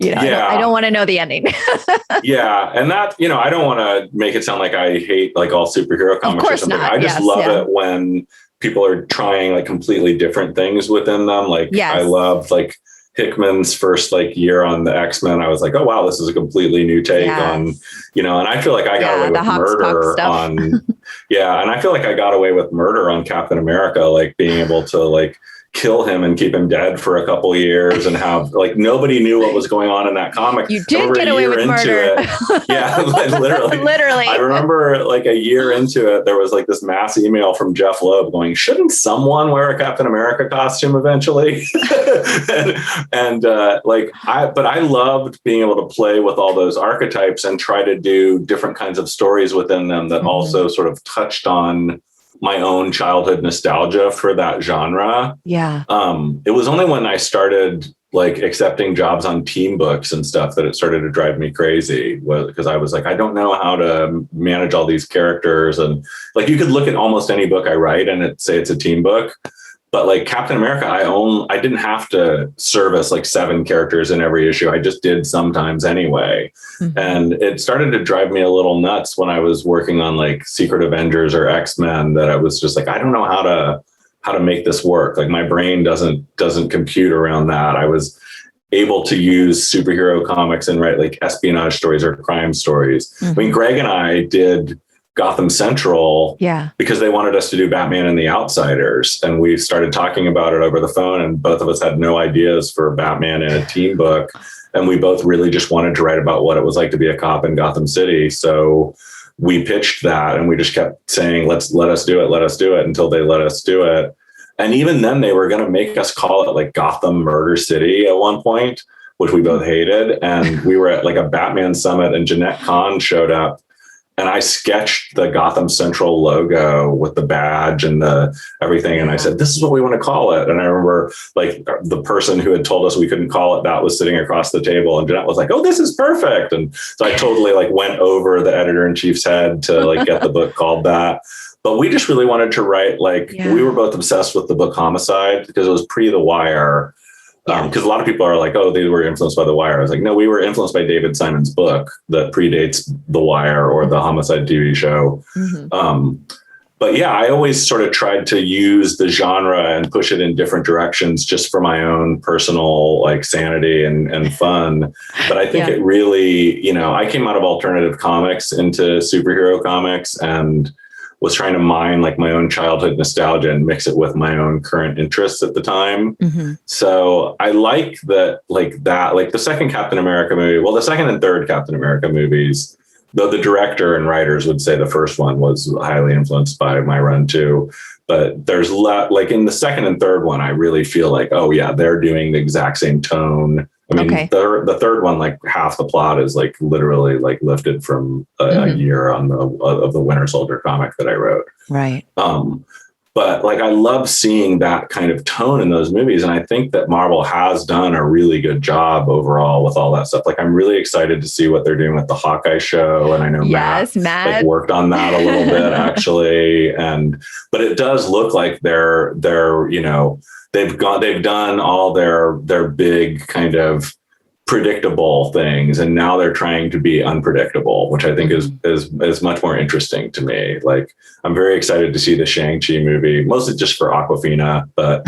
I don't want to know the ending. And that, I don't want to make it sound like I hate like all superhero comics or something. Not. I just love it when people are trying like completely different things within them. Like I loved like Hickman's first like year on the X-Men. I was like, oh wow, this is a completely new take on, and I feel like I got away with murder on, and I feel like I got away with murder on Captain America, like being able to like kill him and keep him dead for a couple of years and have like nobody knew what was going on in that comic. You did get away with murder. Literally. I remember like a year into it, there was like this mass email from Jeff Loeb going, shouldn't someone wear a Captain America costume eventually? But I loved being able to play with all those archetypes and try to do different kinds of stories within them that also sort of touched on my own childhood nostalgia for that genre. Yeah. It was only when I started like accepting jobs on team books and stuff that it started to drive me crazy, because I was like, I don't know how to manage all these characters. And like, you could look at almost any book I write and say it's a team book. But like Captain America, I didn't have to service like 7 characters in every issue. I just did sometimes anyway. And it started to drive me a little nuts when I was working on like Secret Avengers or X-Men, that I was just like, I don't know how to make this work. Like my brain doesn't compute around that. I was able to use superhero comics and write like espionage stories or crime stories. I mean, Greg and I did Gotham Central because they wanted us to do Batman and the Outsiders. And we started talking about it over the phone, and both of us had no ideas for Batman in a team book. And we both really just wanted to write about what it was like to be a cop in Gotham City. So we pitched that and we just kept saying, let us do it until they let us do it. And even then they were going to make us call it like Gotham Murder City at one point, which we both hated. And we were at like a Batman summit and Jeanette Kahn showed up. And I sketched the Gotham Central logo with the badge and the everything. And I said, this is what we want to call it. And I remember like the person who had told us we couldn't call it that was sitting across the table. And Jeanette was like, oh, this is perfect. And so I totally like went over the editor-in-chief's head to like get the book called that. But we just really wanted to write we were both obsessed with the book Homicide because it was pre The Wire. Because a lot of people are like, oh, they were influenced by The Wire. I was like, no, we were influenced by David Simon's book that predates The Wire or the Homicide TV show. but yeah, I always sort of tried to use the genre and push it in different directions just for my own personal like sanity and fun. But I think it really, you know, I came out of alternative comics into superhero comics and was trying to mine like my own childhood nostalgia and mix it with my own current interests at the time. Mm-hmm. So I like that, like the second Captain America movie, well, the second and third Captain America movies, though the director and writers would say the first one was highly influenced by my run too. But there's like in the second and third one, I really feel like, oh yeah, they're doing the exact same tone. I mean, the third one, like half the plot is like literally like lifted from a year of the Winter Soldier comic that I wrote. Right. But like, I love seeing that kind of tone in those movies. And I think that Marvel has done a really good job overall with all that stuff. Like, I'm really excited to see what they're doing with the Hawkeye show. And I know Matt like, worked on that a little bit actually. But it does look like they're, you know, they've done all their big kind of predictable things, and now they're trying to be unpredictable, which I think is much more interesting to me. Like, I'm very excited to see the Shang-Chi movie, mostly just for Awkwafina, but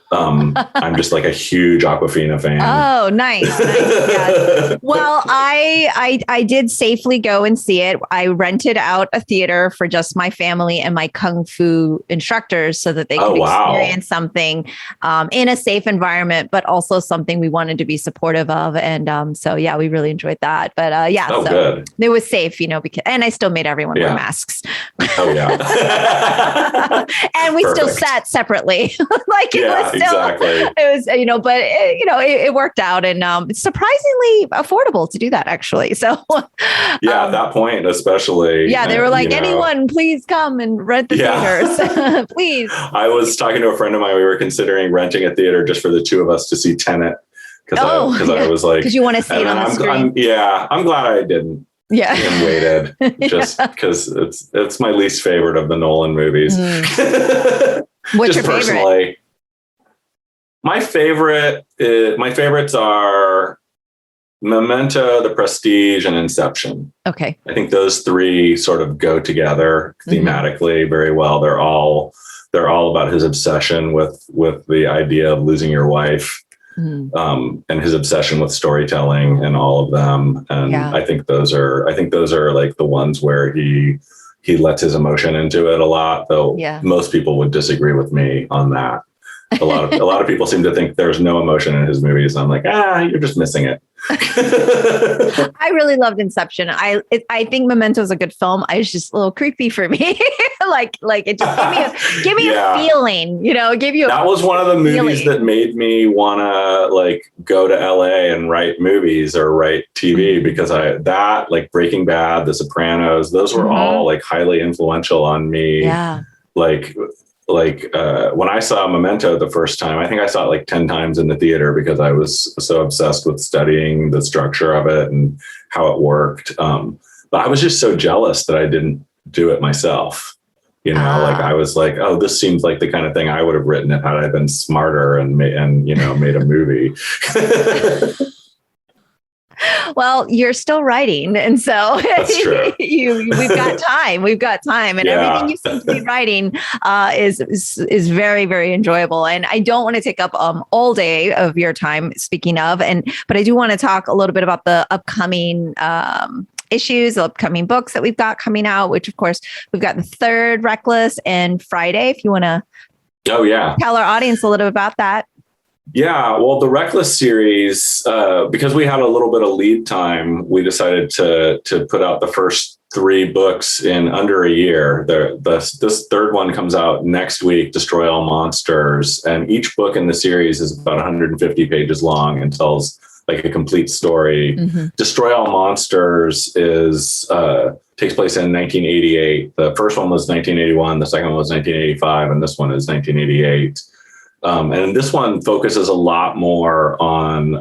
I'm just like a huge Awkwafina fan. Oh, nice. Yeah. Well, I did safely go and see it. I rented out a theater for just my family and my Kung Fu instructors so that they could experience something in a safe environment, but also something we wanted to be supportive of. And so, yeah, we really enjoyed that. But good. It was safe, you know, and I still made everyone wear masks. Oh, yeah. And we still sat separately. Like it was still, exactly. It was, you know, but it worked out, and it's surprisingly affordable to do that actually. So at that point, especially, they were like, anyone, please come and rent the theaters, please. I was talking to a friend of mine. We were considering renting a theater just for the two of us to see Tenet, because I was like, because you want to see it on the screen. I'm glad I didn't. Yeah, and waited just because it's my least favorite of the Nolan movies. What's your favorite? My favorites are Memento, The Prestige, and Inception. Okay. I think those three sort of go together thematically very well. They're all about his obsession with the idea of losing your wife, and his obsession with storytelling and all of them. And I think those are like the ones where he lets his emotion into it a lot, though most people would disagree with me on that. A lot of people seem to think there's no emotion in his movies. And I'm like, you're just missing it. I really loved Inception. I think Memento is a good film. It's just a little creepy for me. like it just give me a feeling, you know, that was one of the movies that made me want to like go to LA and write movies or write TV, because like Breaking Bad, The Sopranos, those were all like highly influential on me. Yeah. Like when I saw Memento the first time, I think I saw it like 10 times in the theater because I was so obsessed with studying the structure of it and how it worked. But I was just so jealous that I didn't do it myself. You know, like I was like, oh, this seems like the kind of thing I would have written had I been smarter and made a movie. Well, you're still writing. And so that's true. We've got time. And everything you seem to be writing is very, very enjoyable. And I don't want to take up all day of your time, speaking of, but I do want to talk a little bit about the upcoming issues, the upcoming books that we've got coming out, which of course we've got the third Reckless and Friday. If you want to tell our audience a little bit about that. Yeah, well, the Reckless series, because we had a little bit of lead time, we decided to put out the first 3 books in under a year. This third one comes out next week, Destroy All Monsters, and each book in the series is about 150 pages long and tells like a complete story. Destroy All Monsters takes place in 1988. The first one was 1981, the second one was 1985, and this one is 1988. And this one focuses a lot more on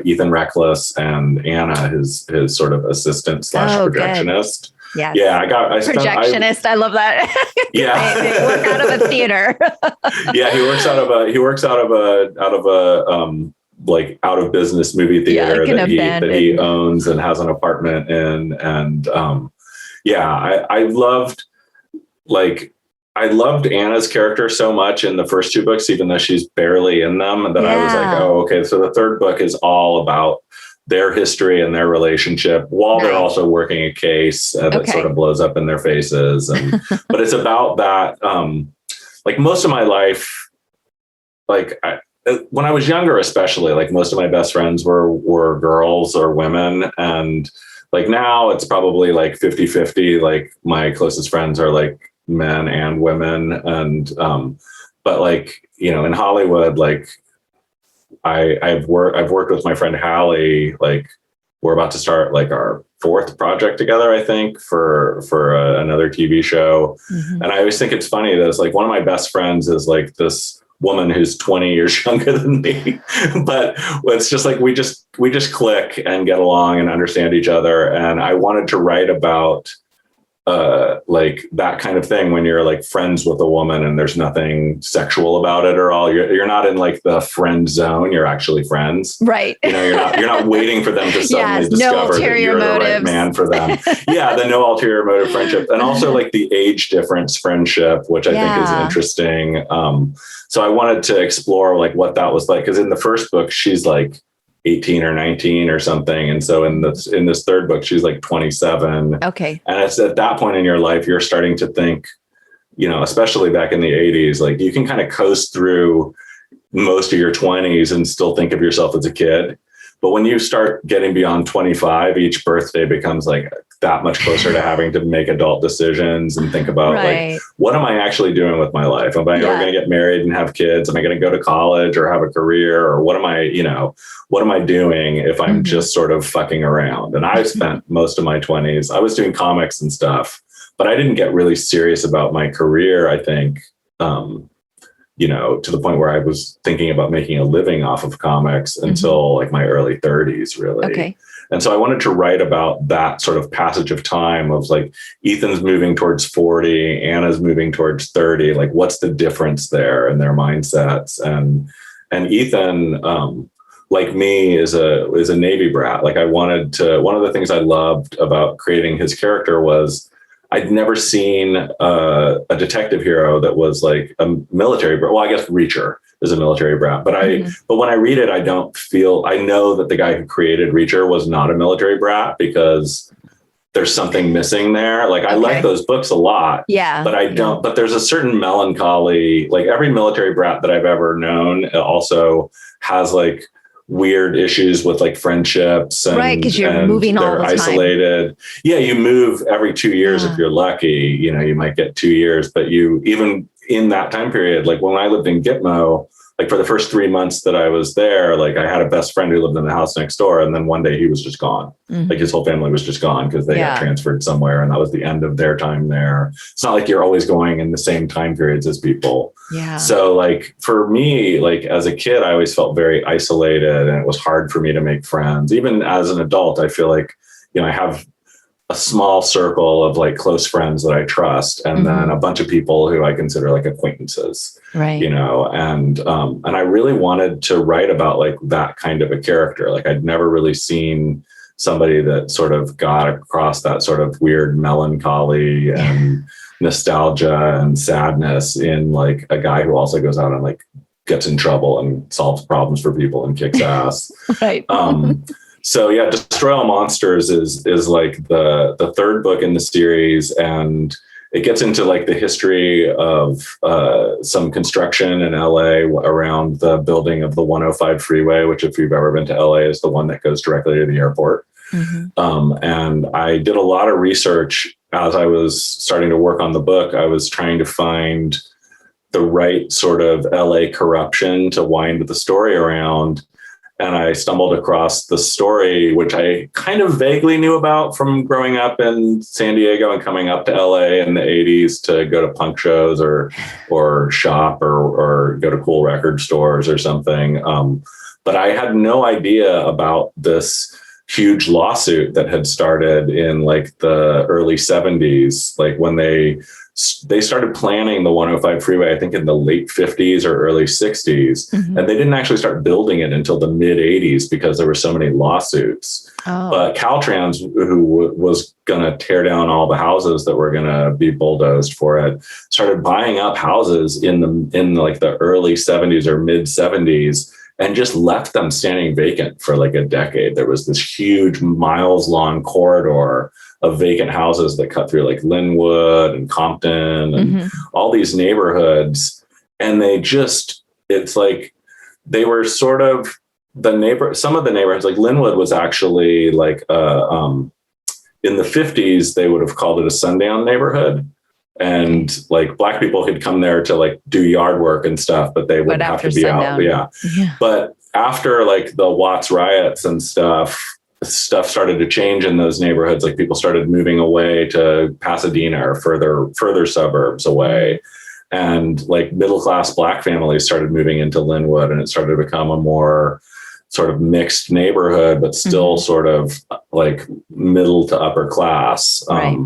Ethan Reckless and Anna, his sort of assistant / projectionist. Yes. Yeah, projectionist. I love that. Yeah, they work out of a theater. Yeah, he works out of a like out of business movie theater that he owns and has an apartment in. And I loved, like, I loved Anna's character so much in the first two books, even though she's barely in them, and that I was like, oh, okay. So the third book is all about their history and their relationship while they're also working a case that sort of blows up in their faces. And, but it's about that. Like most of my life, like when I was younger, especially, like most of my best friends were girls or women. And like now it's probably like 50-50. Like my closest friends are like men and women. And, but like, you know, in Hollywood, like, I've worked with my friend Hallie. Like we're about to start like our fourth project together, I think, for another TV show. Mm-hmm. And I always think it's funny that it's like one of my best friends is like this woman who's 20 years younger than me, but it's just like we just click and get along and understand each other. And I wanted to write about like that kind of thing when you're like friends with a woman and there's nothing sexual about it or all. You're not in like the friend zone. You're actually friends, right? You know, you're not waiting for them to suddenly discover that you're the right man for them. Yeah, the no ulterior motive friendship, and also like the age difference friendship, which I think is interesting. So I wanted to explore like what that was like, because in the first book she's like 18 or 19 or something. And so in this third book, she's like 27. Okay. And it's at that point in your life, you're starting to think, you know, especially back in the 80s, like you can kind of coast through most of your 20s and still think of yourself as a kid. But when you start getting beyond 25, each birthday becomes like that much closer to having to make adult decisions and think about like, what am I actually doing with my life? Am I ever going to get married and have kids? Am I going to go to college or have a career? Or what am I doing if I'm just sort of fucking around? And I spent most of my 20s, I was doing comics and stuff, but I didn't get really serious about my career, I think, you know, to the point where I was thinking about making a living off of comics until like my early 30s, really. Okay. And so I wanted to write about that sort of passage of time of like Ethan's moving towards 40, Anna's moving towards 30. Like, what's the difference there in their mindsets? And Ethan, like me, is a Navy brat. Like one of the things I loved about creating his character was I'd never seen a detective hero that was like a military brat. Well, I guess Reacher is a military brat, but but when I read it, I know that the guy who created Reacher was not a military brat because there's something missing there. Like I like those books a lot, but I don't, but there's a certain melancholy, like every military brat that I've ever known also has like weird issues with like friendships and because you're moving all the time. Isolated. Yeah, you move every 2 years if you're lucky. You know, you might get 2 years, but you even in that time period, like when I lived in Gitmo, like for the first 3 months that I was there, like I had a best friend who lived in the house next door, and then one day he was just gone. Like his whole family was just gone because they got transferred somewhere, and that was the end of their time there. It's not like you're always going in the same time periods as people. Yeah. So like for me, like as a kid, I always felt very isolated, and it was hard for me to make friends. Even as an adult, I feel like, you know, I have a small circle of like close friends that I trust, and then a bunch of people who I consider like acquaintances, you know, and I really wanted to write about like that kind of a character. Like I'd never really seen somebody that sort of got across that sort of weird melancholy and nostalgia and sadness in like a guy who also goes out and like gets in trouble and solves problems for people and kicks ass. So yeah, Destroy All Monsters is like the third book in the series, and it gets into like the history of some construction in LA around the building of the 105 freeway, which if you've ever been to LA is the one that goes directly to the airport. And I did a lot of research as I was starting to work on the book. I was trying to find the right sort of LA corruption to wind the story around. And I stumbled across the story, which I kind of vaguely knew about from growing up in San Diego and coming up to LA in the 80s to go to punk shows or shop or go to cool record stores or something. But I had no idea about this huge lawsuit that had started in like the early 70s, like when they started planning the 105 freeway, I think in the late 50s or early 60s. And they didn't actually start building it until the mid 80s because there were so many lawsuits. But Caltrans, who was going to tear down all the houses that were going to be bulldozed for it, started buying up houses in like the early 70s or mid 70s and just left them standing vacant for like a decade. There was this huge miles long corridor of vacant houses that cut through like Linwood and Compton and all these neighborhoods. And it's like they were sort of some of the neighborhoods, like Linwood was actually like, in the 50s, they would have called it a sundown neighborhood. And like Black people could come there to like do yard work and stuff, but they would have to be sundown. Out. Yeah. But after like the Watts riots and stuff started to change in those neighborhoods. Like people started moving away to Pasadena or further suburbs away. And like middle-class Black families started moving into Linwood, and it started to become a more sort of mixed neighborhood, but still sort of like middle to upper class. Right.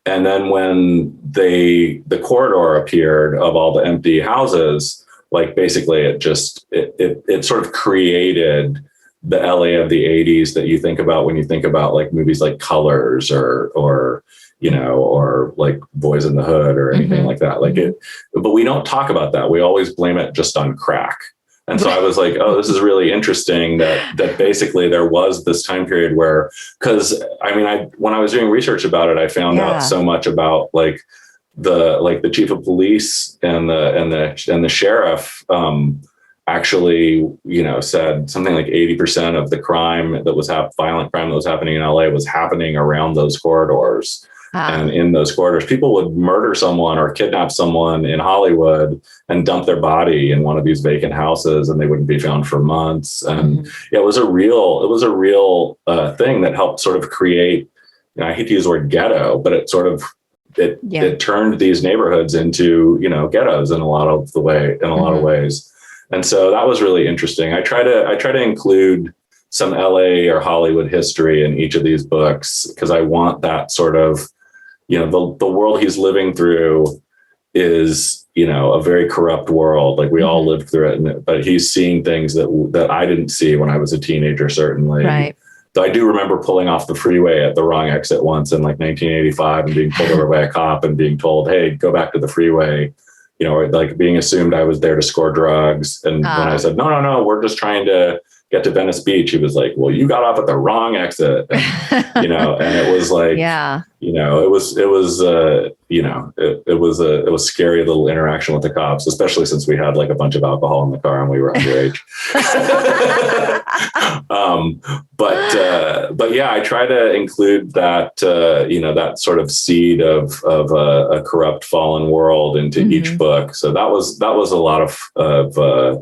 And then when the corridor appeared of all the empty houses, like basically it sort of created the LA of the 80s that you think about when you think about like movies like Colors or like Boys in the Hood or anything like that. Like but we don't talk about that. We always blame it just on crack. And so I was like, oh, this is really interesting that basically there was this time period where, because I mean, when I was doing research about it, I found out so much about like the chief of police and the sheriff actually, said something like 80% of the crime that was violent crime that was happening in LA was happening around those corridors. And in those corridors, people would murder someone or kidnap someone in Hollywood and dump their body in one of these vacant houses, and they wouldn't be found for months. And it was a real thing that helped sort of create, I hate to use the word ghetto, but it turned these neighborhoods into, ghettos in a lot of ways. And so that was really interesting. I try to include some LA or Hollywood history in each of these books, because I want that sort of, the world he's living through is, a very corrupt world. Like we all lived through it, but he's seeing things that I didn't see when I was a teenager, certainly. Right. So I do remember pulling off the freeway at the wrong exit once in like 1985 and being pulled over by a cop and being told, hey, go back to the freeway, or like being assumed I was there to score drugs. And when I said, no, we're just trying to get to Venice Beach, he was like, well, you got off at the wrong exit. And, and it was like, it was a scary little interaction with the cops, especially since we had like a bunch of alcohol in the car and we were underage. But yeah, I try to include that, that sort of seed of a corrupt fallen world into each book. So that was a lot of I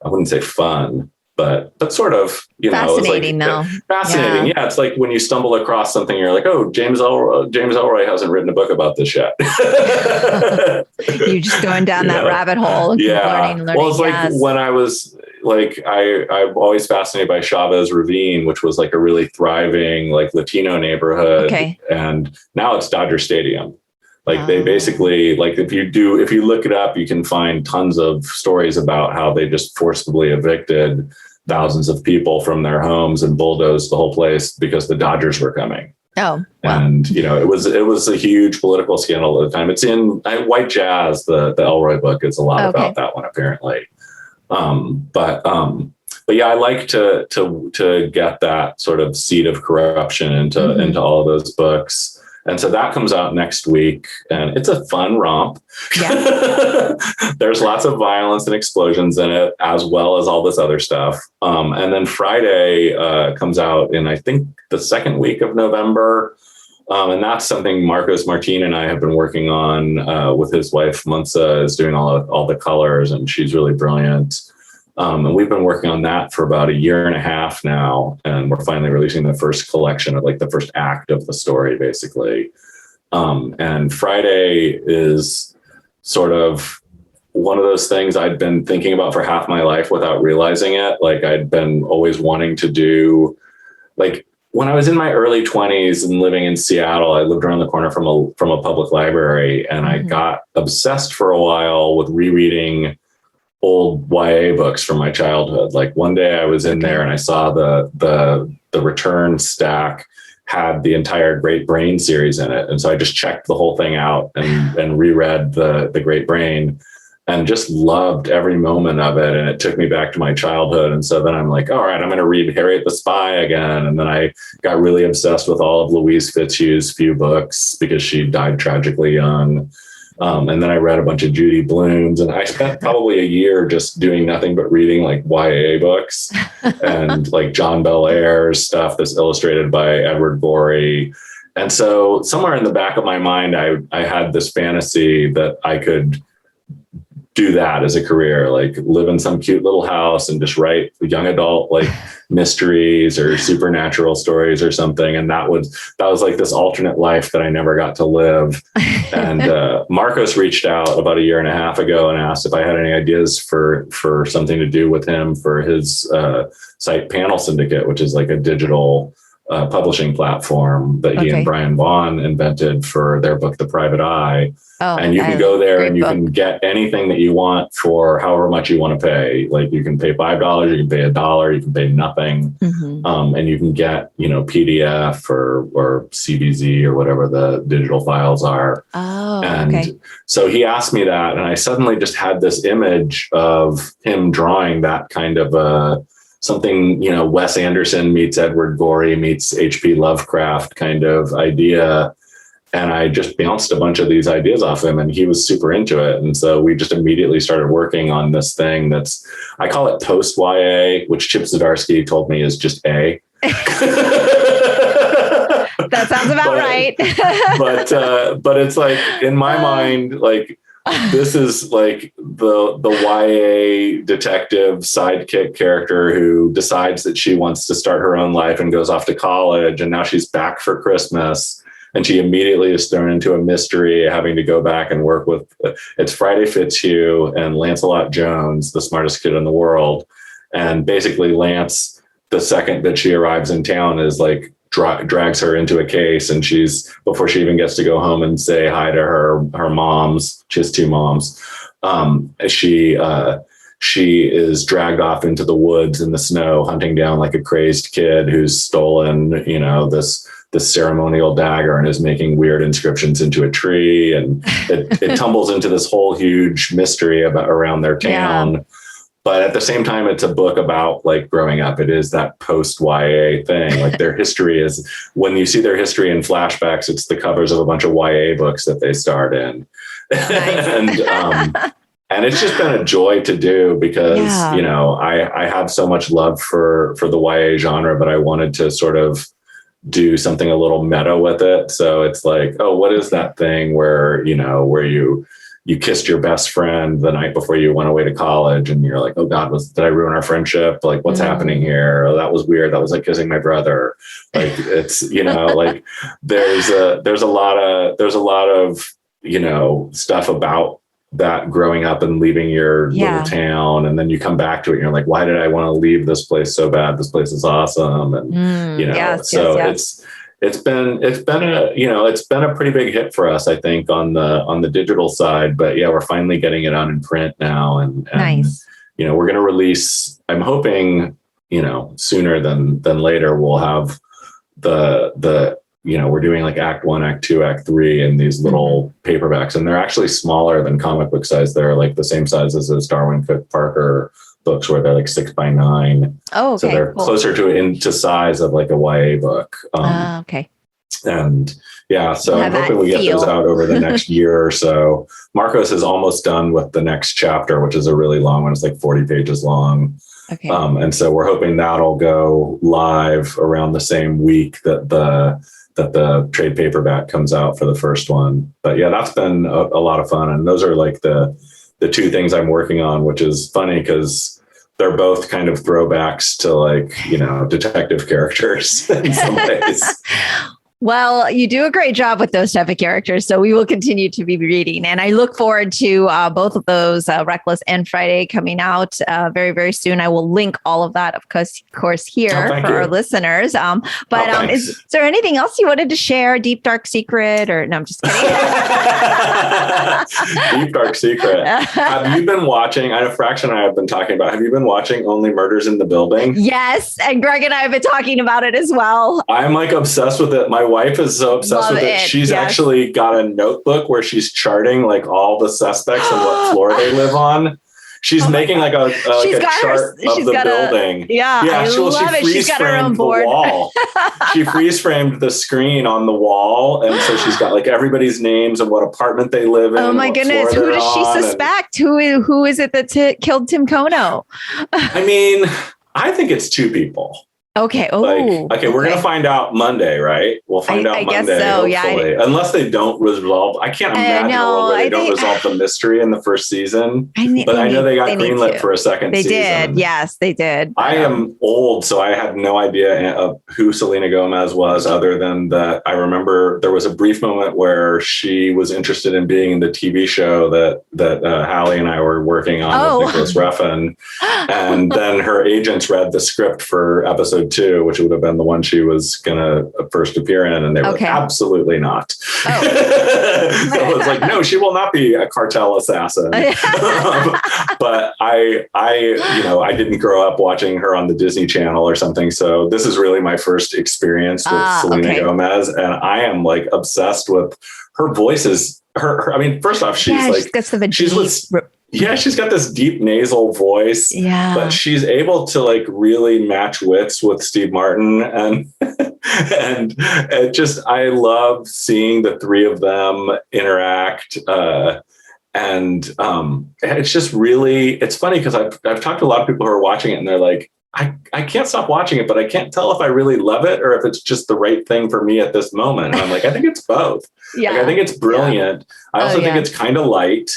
wouldn't say fun, but sort of, fascinating though. Fascinating. Yeah. It's like when you stumble across something, you're like, oh, James Ellroy hasn't written a book about this yet. You're just going down that rabbit hole. Learning. Well, it's like when I was like, I'm always fascinated by Chavez Ravine, which was like a really thriving, like Latino neighborhood. Okay. And now it's Dodger Stadium. Like they basically, like if you look it up, you can find tons of stories about how they just forcibly evicted thousands of people from their homes and bulldozed the whole place because the Dodgers were coming. Oh, wow. And, it was a huge political scandal at the time. It's in White Jazz, the Ellroy book is a lot about that one, apparently. But yeah, I like to get that sort of seed of corruption into all of those books. And so that comes out next week, and it's a fun romp. Yeah. There's lots of violence and explosions in it, as well as all this other stuff. And then Friday comes out in, I think, the second week of November. And that's something Marcos Martin and I have been working on with his wife. Munsa is doing all the colors, and she's really brilliant. And we've been working on that for about a year and a half now. And we're finally releasing the first collection of like the first act of the story, basically. And Friday is sort of one of those things I'd been thinking about for half my life without realizing it. Like I'd been always wanting to do like when I was in my early 20s and living in Seattle, I lived around the corner from a public library, and I got obsessed for a while with rereading old YA books from my childhood. Like one day I was in there and I saw the return stack had the entire Great Brain series in it. And so I just checked the whole thing out and reread the Great Brain and just loved every moment of it. And it took me back to my childhood. And so then I'm like, all right, I'm going to read Harriet the Spy again. And then I got really obsessed with all of Louise Fitzhugh's few books because she died tragically young. And then I read a bunch of Judy Blume's, and I spent probably a year just doing nothing but reading like YA books and like John Belair's stuff that's illustrated by Edward Gorey. And so somewhere in the back of my mind, I had this fantasy that I could do that as a career, like live in some cute little house and just write young adult like mysteries or supernatural stories or something. And that was like this alternate life that I never got to live. And Marcos reached out about a year and a half ago and asked if I had any ideas for something to do with him for his site Panel Syndicate, which is like a digital publishing platform that he and Brian Vaughan invented for their book, The Private Eye. And you can go there and you can get anything that you want for however much you want to pay. Like you can pay $5, you can pay $1, you can pay nothing. And you can get, PDF or CBZ or whatever the digital files are. So he asked me that, and I suddenly just had this image of him drawing that kind of something, Wes Anderson meets Edward Gorey meets H.P. Lovecraft kind of idea. And I just bounced a bunch of these ideas off him, and he was super into it. And so we just immediately started working on this thing I call it post YA, which Chip Zdarsky told me is just A. That sounds about right. but it's like, in my mind, like, this is like the YA detective sidekick character who decides that she wants to start her own life and goes off to college. And now she's back for Christmas. And she immediately is thrown into a mystery, having to go back and work with, it's Friday Fitzhugh and Lancelot Jones, the smartest kid in the world. And basically Lance, the second that she arrives in town, is like, drags her into a case, and before she even gets to go home and say hi to her moms, she has two moms, she is dragged off into the woods in the snow, hunting down like a crazed kid who's stolen, this ceremonial dagger and is making weird inscriptions into a tree. And it tumbles into this whole huge mystery around their town. Yeah. But at the same time, it's a book about like growing up. It is that post YA thing. Like their history is, when you see their history in flashbacks, it's the covers of a bunch of YA books that they starred in. Nice. And it's just been a joy to do because, I have so much love for the YA genre, but I wanted to sort of do something a little meta with it. So it's like, what is that thing where you kissed your best friend the night before you went away to college, and you're like, oh God, did I ruin our friendship? Like, what's happening here? Oh, that was weird. That was like kissing my brother. Like, it's, like there's a lot of, stuff about that growing up and leaving your little town. And then you come back to it and you're like, why did I want to leave this place so bad? This place is awesome. And, It's been a pretty big hit for us, I think, on the digital side. But yeah, we're finally getting it out in print now, and nice. We're going to release. I'm hoping sooner than later we'll have the we're doing like Act 1, Act 2, Act 3 in these little paperbacks, and they're actually smaller than comic book size. They're like the same size as those Darwin Cook Parker books, where they're like 6x9. Oh, okay. So they're closer to size of like a YA book. Okay. And yeah, so I'm hoping we get those out over the next year or so. Marcos is almost done with the next chapter, which is a really long one. It's like 40 pages long. Okay. And so we're hoping that'll go live around the same week that the trade paperback comes out for the first one. But yeah, that's been a lot of fun. And those are like the two things I'm working on, which is funny because they're both kind of throwbacks to like, detective characters in some ways. Well, you do a great job with those type of characters. So we will continue to be reading. And I look forward to both of those, Reckless and Friday, coming out very, very soon. I will link all of that, of course here for our listeners. But is there anything else you wanted to share? Deep, dark secret? Or no, I'm just kidding. Deep, dark secret. Have you been watching? I know Fraction and I have been talking about. Have you been watching Only Murders in the Building? Yes. And Greg and I have been talking about it as well. I'm like obsessed with it. My wife is so obsessed with it. She's actually got a notebook where she's charting like all the suspects and what floor they live on. She's making like a chart of the building. I love it. She's got her own board. Wall. She freeze framed the screen on the wall, and so she's got like everybody's names and what apartment they live in. Oh my goodness! Who does she suspect? Who is it that killed Tim Kono? I mean, I think it's two people. Okay. Okay. We're gonna find out Monday, right? We'll find out Monday. I guess so. Hopefully. Yeah. Unless they don't resolve. I can't imagine a world where they don't resolve the mystery in the first season. But I know they got greenlit for a second season. They did. Yes, they did. I am old, so I had no idea of who Selena Gomez was, other than that I remember there was a brief moment where she was interested in being in the TV show that Hallie and I were working on with Nicholas Refn, and then her agents read the script for episode 2, which would have been the one she was gonna first appear in, and they were absolutely not. So I was like, no, she will not be a cartel assassin. But I didn't grow up watching her on the Disney Channel or something, so this is really my first experience with Selena Gomez, and I am like obsessed with her voices. Her I mean, first off, she's she's got this deep nasal voice, but she's able to like really match wits with Steve Martin, and and it just, I love seeing the three of them interact. And it's just really, it's funny because I've talked to a lot of people who are watching it and they're like, I can't stop watching it, but I can't tell if I really love it or if it's just the right thing for me at this moment. And I'm like, I think it's both. Like, I think it's brilliant. I also think it's kind of light.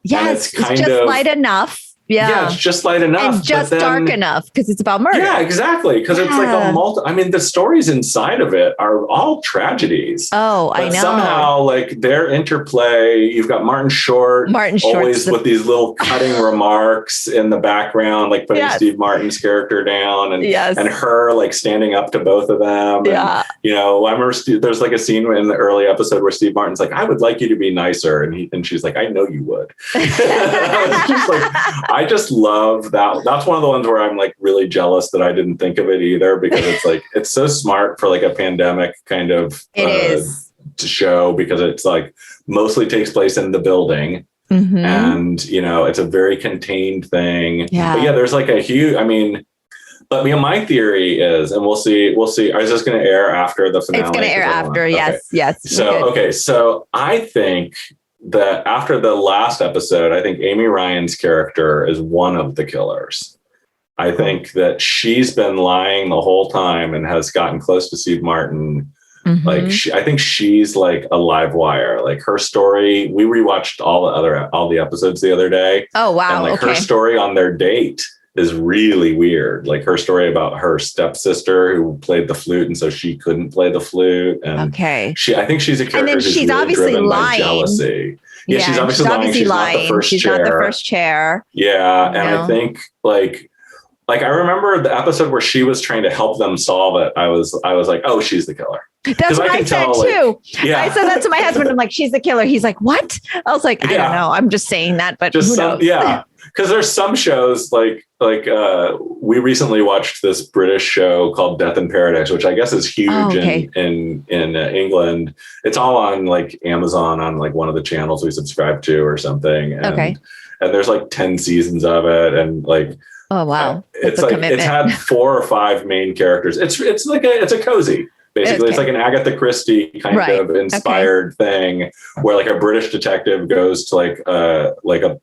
Yes, it's just light enough. Yeah, it's just light enough. And just dark enough because it's about murder. Yeah, exactly. Because it's like I mean, the stories inside of it are all tragedies. Oh, I know. Somehow, like their interplay, you've got Martin Short always with these little cutting remarks in the background, like putting Steve Martin's character down, and her like standing up to both of them. Yeah. And, I remember there's like a scene in the early episode where Steve Martin's like, I would like you to be nicer. And she's like, I know you would. It's just like, I just love that. That's one of the ones where I'm like really jealous that I didn't think of it either, because it's like, it's so smart for like a pandemic kind of to show, because it's like mostly takes place in the building. Mm-hmm. And, it's a very contained thing. Yeah. But there's like a huge, but my theory is, and we'll see, is this going to air after the finale? It's going to air after. Yes. So I think that after the last episode, I think Amy Ryan's character is one of the killers. I think that she's been lying the whole time and has gotten close to Steve Martin. Mm-hmm. Like I think she's like a live wire. Like her story, we rewatched all the episodes the other day. Oh wow! And her story on their date is really weird. Like her story about her stepsister who played the flute, and so she couldn't play the flute. And I think she's a character who's really obviously driven by jealousy. Yeah, she's obviously lying. She's not the first chair. Not the first chair. Yeah, and I think like I remember the episode where she was trying to help them solve it. I was like, oh, she's the killer. That's what I said too. I said that to my husband. I'm like, she's the killer. He's like, what? I was like, I don't know. I'm just saying that, but who knows? Yeah. Because there's some shows like we recently watched this British show called Death in Paradise, which I guess is huge in England. It's all on like Amazon on like one of the channels we subscribe to or something. And there's like 10 seasons of it, and like, oh wow, it's like it's had 4 or 5 main characters. It's a cozy. Basically, it's like an Agatha Christie kind of inspired thing where like a British detective goes to like a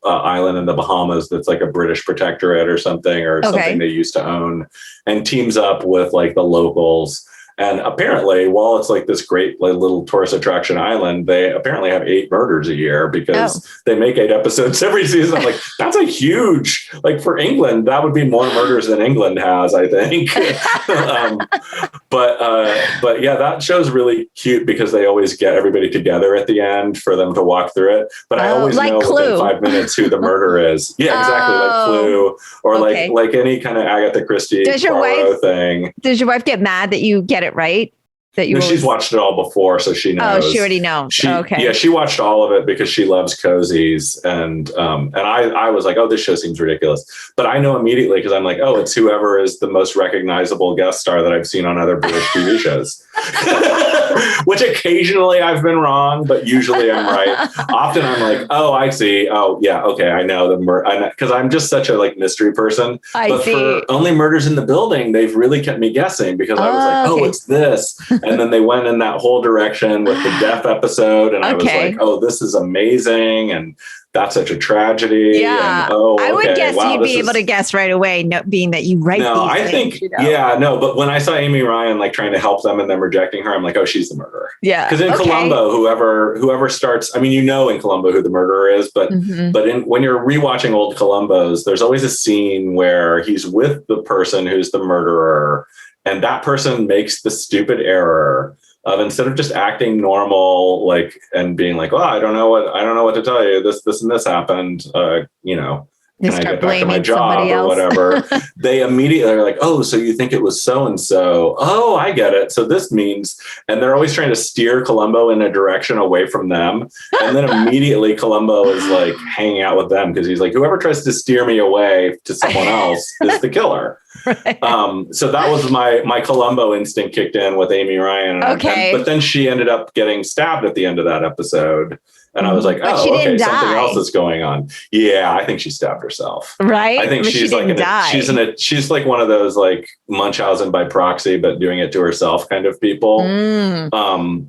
island in the Bahamas that's like a British protectorate or something something they used to own, and teams up with like the locals. And apparently, while it's like this great little tourist attraction island, they apparently have 8 murders a year because they make 8 episodes every season. I'm like, that's a huge, like for England, that would be more murders than England has, I think. But yeah, that show's really cute because they always get everybody together at the end for them to walk through it. But I always like know Clue. within 5 minutes who the murderer is. Yeah, exactly, like Clue, or like any kind of Agatha Christie Poirot thing. Does your wife get mad that you get it right? That you she's watched it all before, so she knows. Oh, she already knows. Okay. Yeah, she watched all of it because she loves cozies, and I was like, oh, this show seems ridiculous, but I know immediately because I'm like, oh, it's whoever is the most recognizable guest star that I've seen on other British TV shows. Which occasionally I've been wrong, but usually I'm right. Often I'm like, oh, I see. Oh, yeah, okay, I know because I'm just such a like mystery person. But for Only Murders in the Building, they've really kept me guessing because I was like, oh, it's this. And then they went in that whole direction with the death episode. And I was like, oh, this is amazing. And that's such a tragedy. Yeah. And, I would guess you'd be able to guess right away, being that you write these things, but when I saw Amy Ryan like trying to help them and them rejecting her, I'm like, oh, she's the murderer. Yeah. Because in Columbo, whoever starts, I mean, in Columbo who the murderer is, but when you're rewatching old Columbos, there's always a scene where he's with the person who's the murderer. And that person makes the stupid error of, instead of just acting normal, like, and being like, well, I don't know what to tell you. This and this happened. Can I get back to my job or whatever? They immediately are like, oh, so you think it was so-and-so. Oh, I get it. So this means, and they're always trying to steer Columbo in a direction away from them. And then immediately Columbo is like hanging out with them because he's like, whoever tries to steer me away to someone else is the killer. Right. So that was my Columbo instinct kicked in with Amy Ryan. But then she ended up getting stabbed at the end of that episode. And I was like, oh, okay, something else is going on. Yeah, I think she stabbed herself. Right. I think she's like she's like one of those like Munchausen by proxy, but doing it to herself kind of people.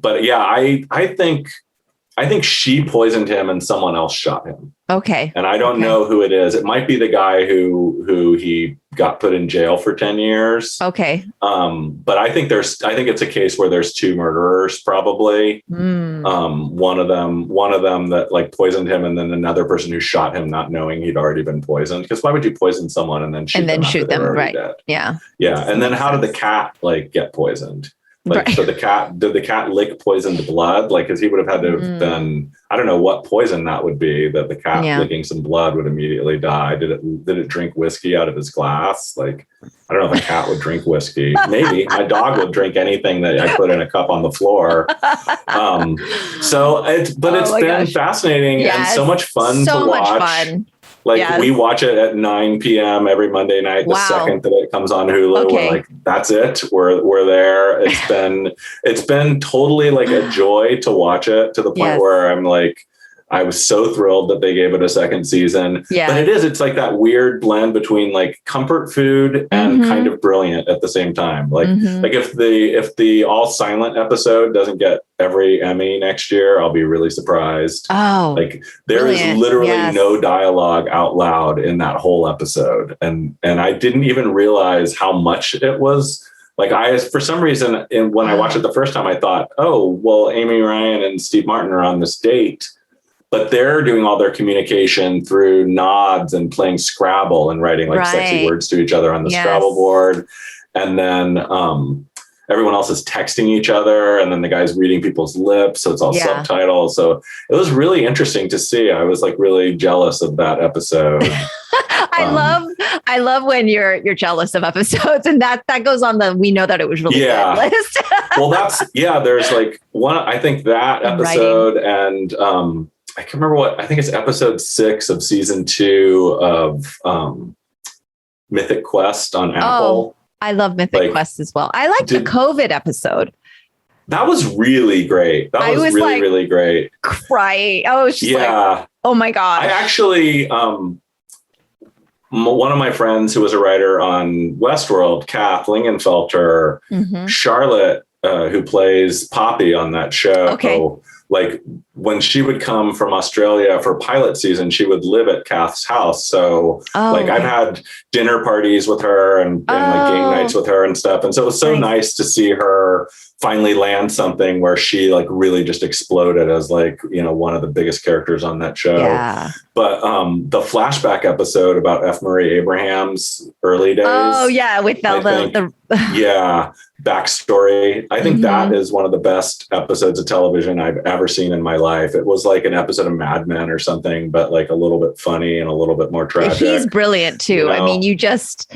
But yeah, I think she poisoned him and someone else shot him. Okay. And I don't know who it is. It might be the guy who he got put in jail for 10 years. Okay. But I think it's a case where there's two murderers probably. One of them that like poisoned him, and then another person who shot him not knowing he'd already been poisoned. Because why would you poison someone and then shoot them right? Dead? Yeah. Yeah. And then how did the cat like get poisoned? Like, so did the cat lick poisoned blood? Like, because he would have had to have been, I don't know what poison that would be, that the cat licking some blood would immediately die. Did it drink whiskey out of his glass? Like, I don't know if a cat would drink whiskey. Maybe my dog would drink anything that I put in a cup on the floor. It's been fascinating and so much fun to watch. Like we watch it at 9 p.m. every Monday night. The second that it comes on Hulu, we're like, that's it. We're there. It's been totally like a joy to watch it, to the point where I'm like, I was so thrilled that they gave it a second season. Yeah. But it's like that weird blend between like comfort food and kind of brilliant at the same time. Like if the all silent episode doesn't get every Emmy next year, I'll be really surprised. Oh, like there is literally no dialogue out loud in that whole episode. And I didn't even realize how much it was. Like for some reason, when I watched it the first time, I thought, oh, well, Amy Ryan and Steve Martin are on this date. But they're doing all their communication through nods and playing Scrabble and writing like sexy words to each other on the Scrabble board. And then everyone else is texting each other. And then the guy's reading people's lips. So it's all subtitles. So it was really interesting to see. I was like really jealous of that episode. I love when you're jealous of episodes, and that goes on the we know that it was really good list. Well, there's like one, I think that episode and I can't remember I think it's episode 6 of season 2 of Mythic Quest on Apple. Oh, I love Mythic Quest as well. I liked the COVID episode. That was really great. That was really, like, really great. Crying. I was just like, oh my God. I actually, one of my friends who was a writer on Westworld, Kath Lingenfelter, Charlotte, who plays Poppy on that show. Okay. like when she would come from Australia for pilot season, she would live at Kath's house. So like I've had dinner parties with her and like game nights with her and stuff. And so it was so nice to see her finally land something where she like really just exploded as like, you know, one of the biggest characters on that show. Yeah. But the flashback episode about F. Murray Abraham's early days. Oh yeah, with the yeah, backstory. I think that is one of the best episodes of television I've ever seen in my life. It was like an episode of Mad Men or something, but like a little bit funny and a little bit more tragic. He's brilliant too. You know? I mean, you just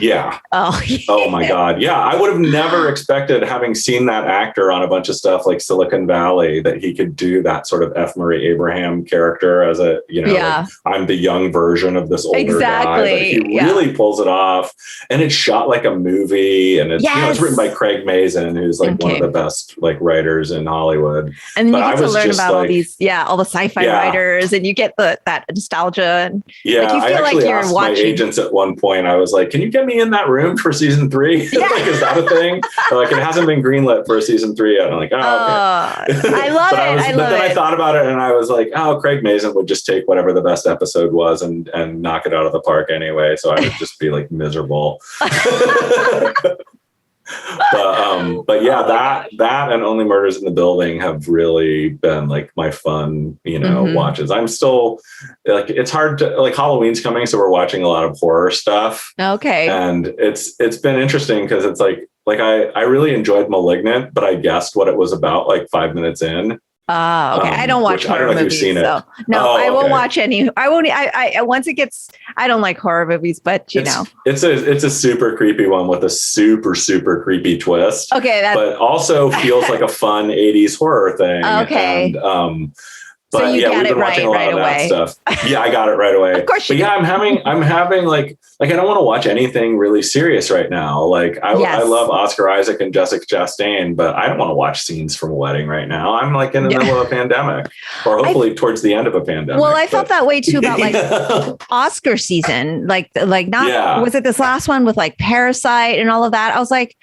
oh my God. Yeah. I would have never expected, having seen that actor on a bunch of stuff like Silicon Valley, that he could do that sort of F. Murray Abraham character as a, you know, like, I'm the young version of this older guy. But he really pulls it off. And it's shot like a movie, and it's, you know, it's written by Craig Mazin, who's like one of the best like writers in Hollywood. And then you get to learn about all these, all the sci-fi writers, and you get that nostalgia. And like, you feel I actually like you're asked watching. my agents at one point, I was like, can you get me in that room for season 3? Like, is that a thing? They're like, it hasn't been greenlit for season 3 yet. I'm like, okay. I love it. But then I thought about it and I was like, oh, Craig Mazin would just take whatever the best episode was and knock it out of the park anyway. So I would just be like miserable. But yeah, that and Only Murders in the Building have really been like my fun, you know, watches. I'm still like, it's hard to, like, Halloween's coming, so we're watching a lot of horror stuff. Okay. And it's been interesting because it's like I really enjoyed Malignant, but I guessed what it was about like 5 minutes in. Oh, okay. I don't watch horror movies. Seen it. So no, I won't watch any. I won't. I once it gets. I don't like horror movies, but you know, it's a super creepy one with a super super creepy twist. Okay, but also feels like a fun 80s horror thing. Okay. And, but so you yeah, got we've been watching a lot of that stuff. Yeah, I got it right away. Of course you did. I'm having like I don't want to watch anything really serious right now. Like I love Oscar Isaac and Jessica Chastain, but I don't want to watch scenes from a wedding right now. I'm like in the middle of a pandemic, or hopefully towards the end of a pandemic. Well, I felt that way too about like Oscar season, like not was it this last one with like Parasite and all of that? I was like,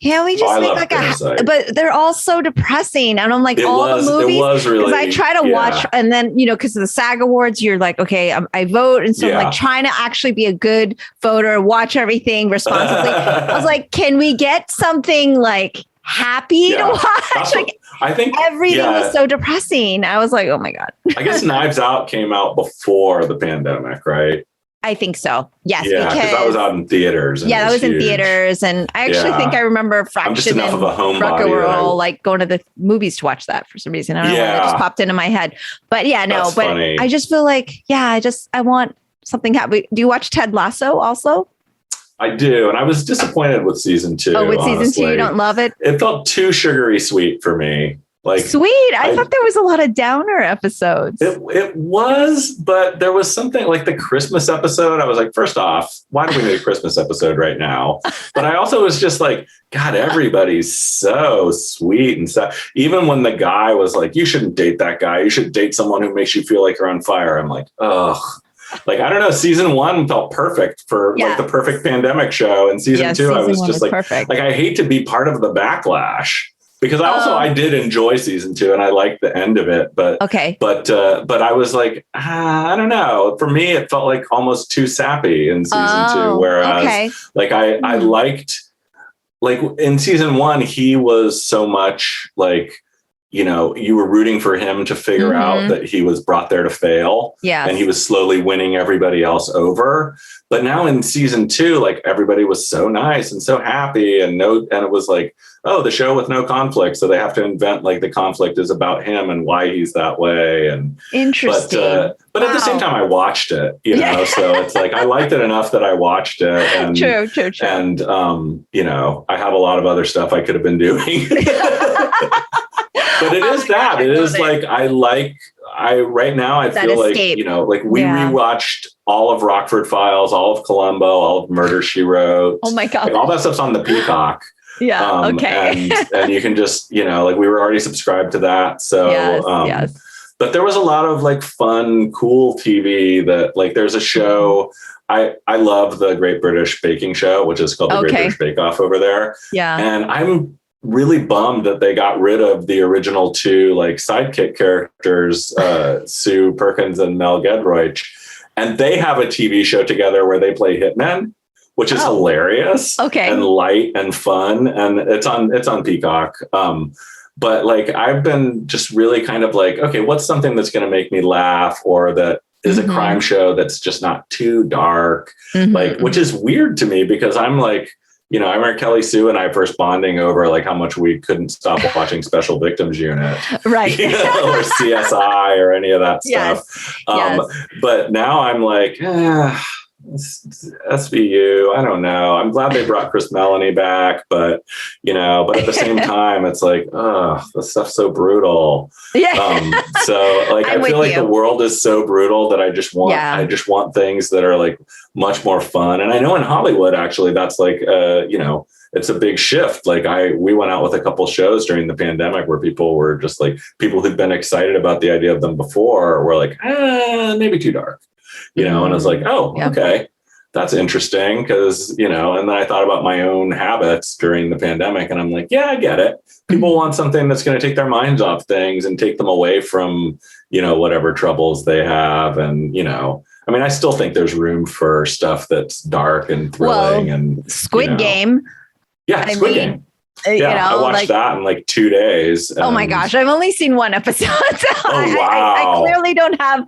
yeah, we just make like but they're all so depressing. And I'm like, the movies, it was really, because I try to watch, and then, you know, because of the SAG Awards, you're like, okay, I vote. And so I'm like trying to actually be a good voter, watch everything responsibly. I was like, can we get something like happy to watch? Like, I think everything was so depressing. I was like, oh my God. I guess Knives Out came out before the pandemic, right? I think so. Yes. Yeah, because that was out in theaters. Yeah, that was in theaters. And I actually think I remember Fraction and Rucker were all like going to the movies to watch that for some reason. I don't know why that just popped into my head. But but funny. I just feel like, I want something happy. Do you watch Ted Lasso also? I do. And I was disappointed with season 2. Oh, with season 2, you don't love it? It felt too sugary sweet for me. Like sweet. I thought there was a lot of downer episodes. It was, but there was something like the Christmas episode. I was like, first off, why do we need a Christmas episode right now? But I also was just like, God, everybody's so sweet and stuff. Even when the guy was like, you shouldn't date that guy. You should date someone who makes you feel like you're on fire. I'm like, ugh. Like, I don't know. Season 1 felt perfect for like the perfect pandemic show. And season 2, I was just like, perfect. Like, I hate to be part of the backlash. Because I did enjoy season 2 and I liked the end of it, but but I was like, I don't know. For me, it felt like almost too sappy in season 2. Whereas like I liked, like in season 1, he was so much like, you know, you were rooting for him to figure out that he was brought there to fail. Yeah. And he was slowly winning everybody else over. But now in season 2, like everybody was so nice and so happy and it was like, oh, the show with no conflict. So they have to invent like the conflict is about him and why he's that way. And interesting. But at the same time, I watched it, you know, so it's like, I liked it enough that I watched it. And, true. And, you know, I have a lot of other stuff I could have been doing. But it is that. It is like, right now, I feel like, you know, like we rewatched all of Rockford Files, all of Columbo, all of Murder, She Wrote. Oh my God. Like, all that stuff's on the Peacock. Yeah. Okay. and you can just, you know, like we were already subscribed to that. So, but there was a lot of like fun, cool TV that like, there's a show. I love the Great British Baking Show, which is called the Great British Bake Off over there. Yeah. And really bummed that they got rid of the original two like sidekick characters, Sue Perkins and Mel Gedroych. And they have a TV show together where they play hitmen, which is hilarious and light and fun. And it's on Peacock. But like, I've been just really kind of like, okay, what's something that's going to make me laugh, or that is a crime show that's just not too dark, like, which is weird to me because I'm like, I remember Kelly Sue and I first bonding over like how much we couldn't stop watching Special Victims Unit, right? Or CSI or any of that stuff. But now I'm like, SVU, I don't know. I'm glad they brought Chris Melanie back, but at the same time, it's like, the stuff's so brutal. Yeah. So like, I feel like the world is so brutal that I just want things that are like much more fun. And I know in Hollywood, actually, that's like, it's a big shift. Like we went out with a couple shows during the pandemic where people were just like, people who'd been excited about the idea of them before were like, maybe too dark. And I was like, okay, that's interesting. Cause, and then I thought about my own habits during the pandemic and I'm like, yeah, I get it. People want something that's going to take their minds off things and take them away from, whatever troubles they have. And, I still think there's room for stuff that's dark and thrilling and Squid Game. Yeah. Squid Game. I watched that in like 2 days. Oh my gosh. I've only seen one episode. So I clearly don't have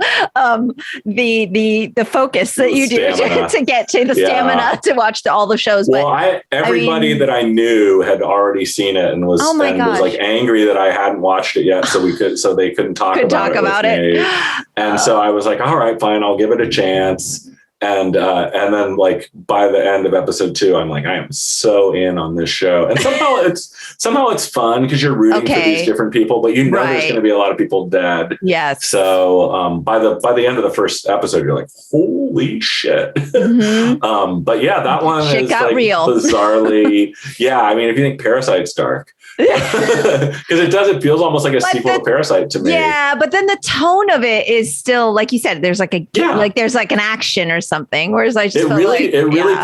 the focus that you do to get to the stamina to watch all the shows. Well, everybody that I knew had already seen it and was like angry that I hadn't watched it yet. So they couldn't talk about it. And so I was like, all right, fine. I'll give it a chance. And then like by the end of episode 2, I'm like, I am so in on this show. And somehow it's fun because you're rooting for these different people, but there's going to be a lot of people dead. Yes. So by the end of the first episode, you're like, holy shit. But yeah, that one is like real. Bizarrely. Yeah. I mean, if you think Parasite's dark, because it feels almost like a sequel to Parasite to me. Yeah, but then the tone of it is still, like you said, there's like there's like an action or something. Whereas I just it really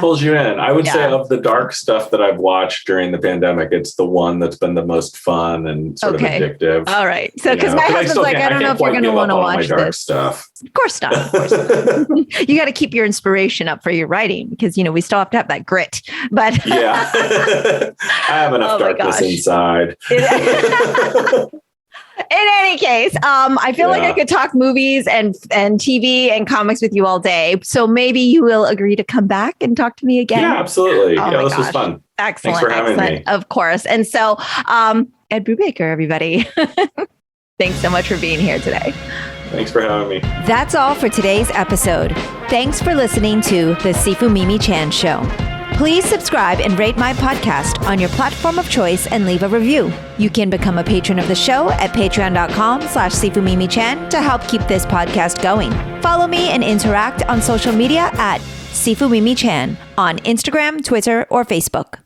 pulls you in. I would say of the dark stuff that I've watched during the pandemic, it's the one that's been the most fun and sort of addictive. All right. So because my husband's like, I don't know if you're going to want to watch this stuff. Of course not. Of course not. You got to keep your inspiration up for your writing because we still have to have that grit. But yeah, I have enough darkness inside. In any case, I feel like I could talk movies and TV and comics with you all day. So maybe you will agree to come back and talk to me again. Yeah, absolutely. This was fun. Excellent. Thanks for having me. Of course. And so, Ed Brubaker, everybody. Thanks so much for being here today. Thanks for having me. That's all for today's episode. Thanks for listening to The Sifu Mimi Chan Show. Please subscribe and rate my podcast on your platform of choice and leave a review. You can become a patron of the show at patreon.com/SifuMimiChan to help keep this podcast going. Follow me and interact on social media at Sifu Mimi Chan on Instagram, Twitter, or Facebook.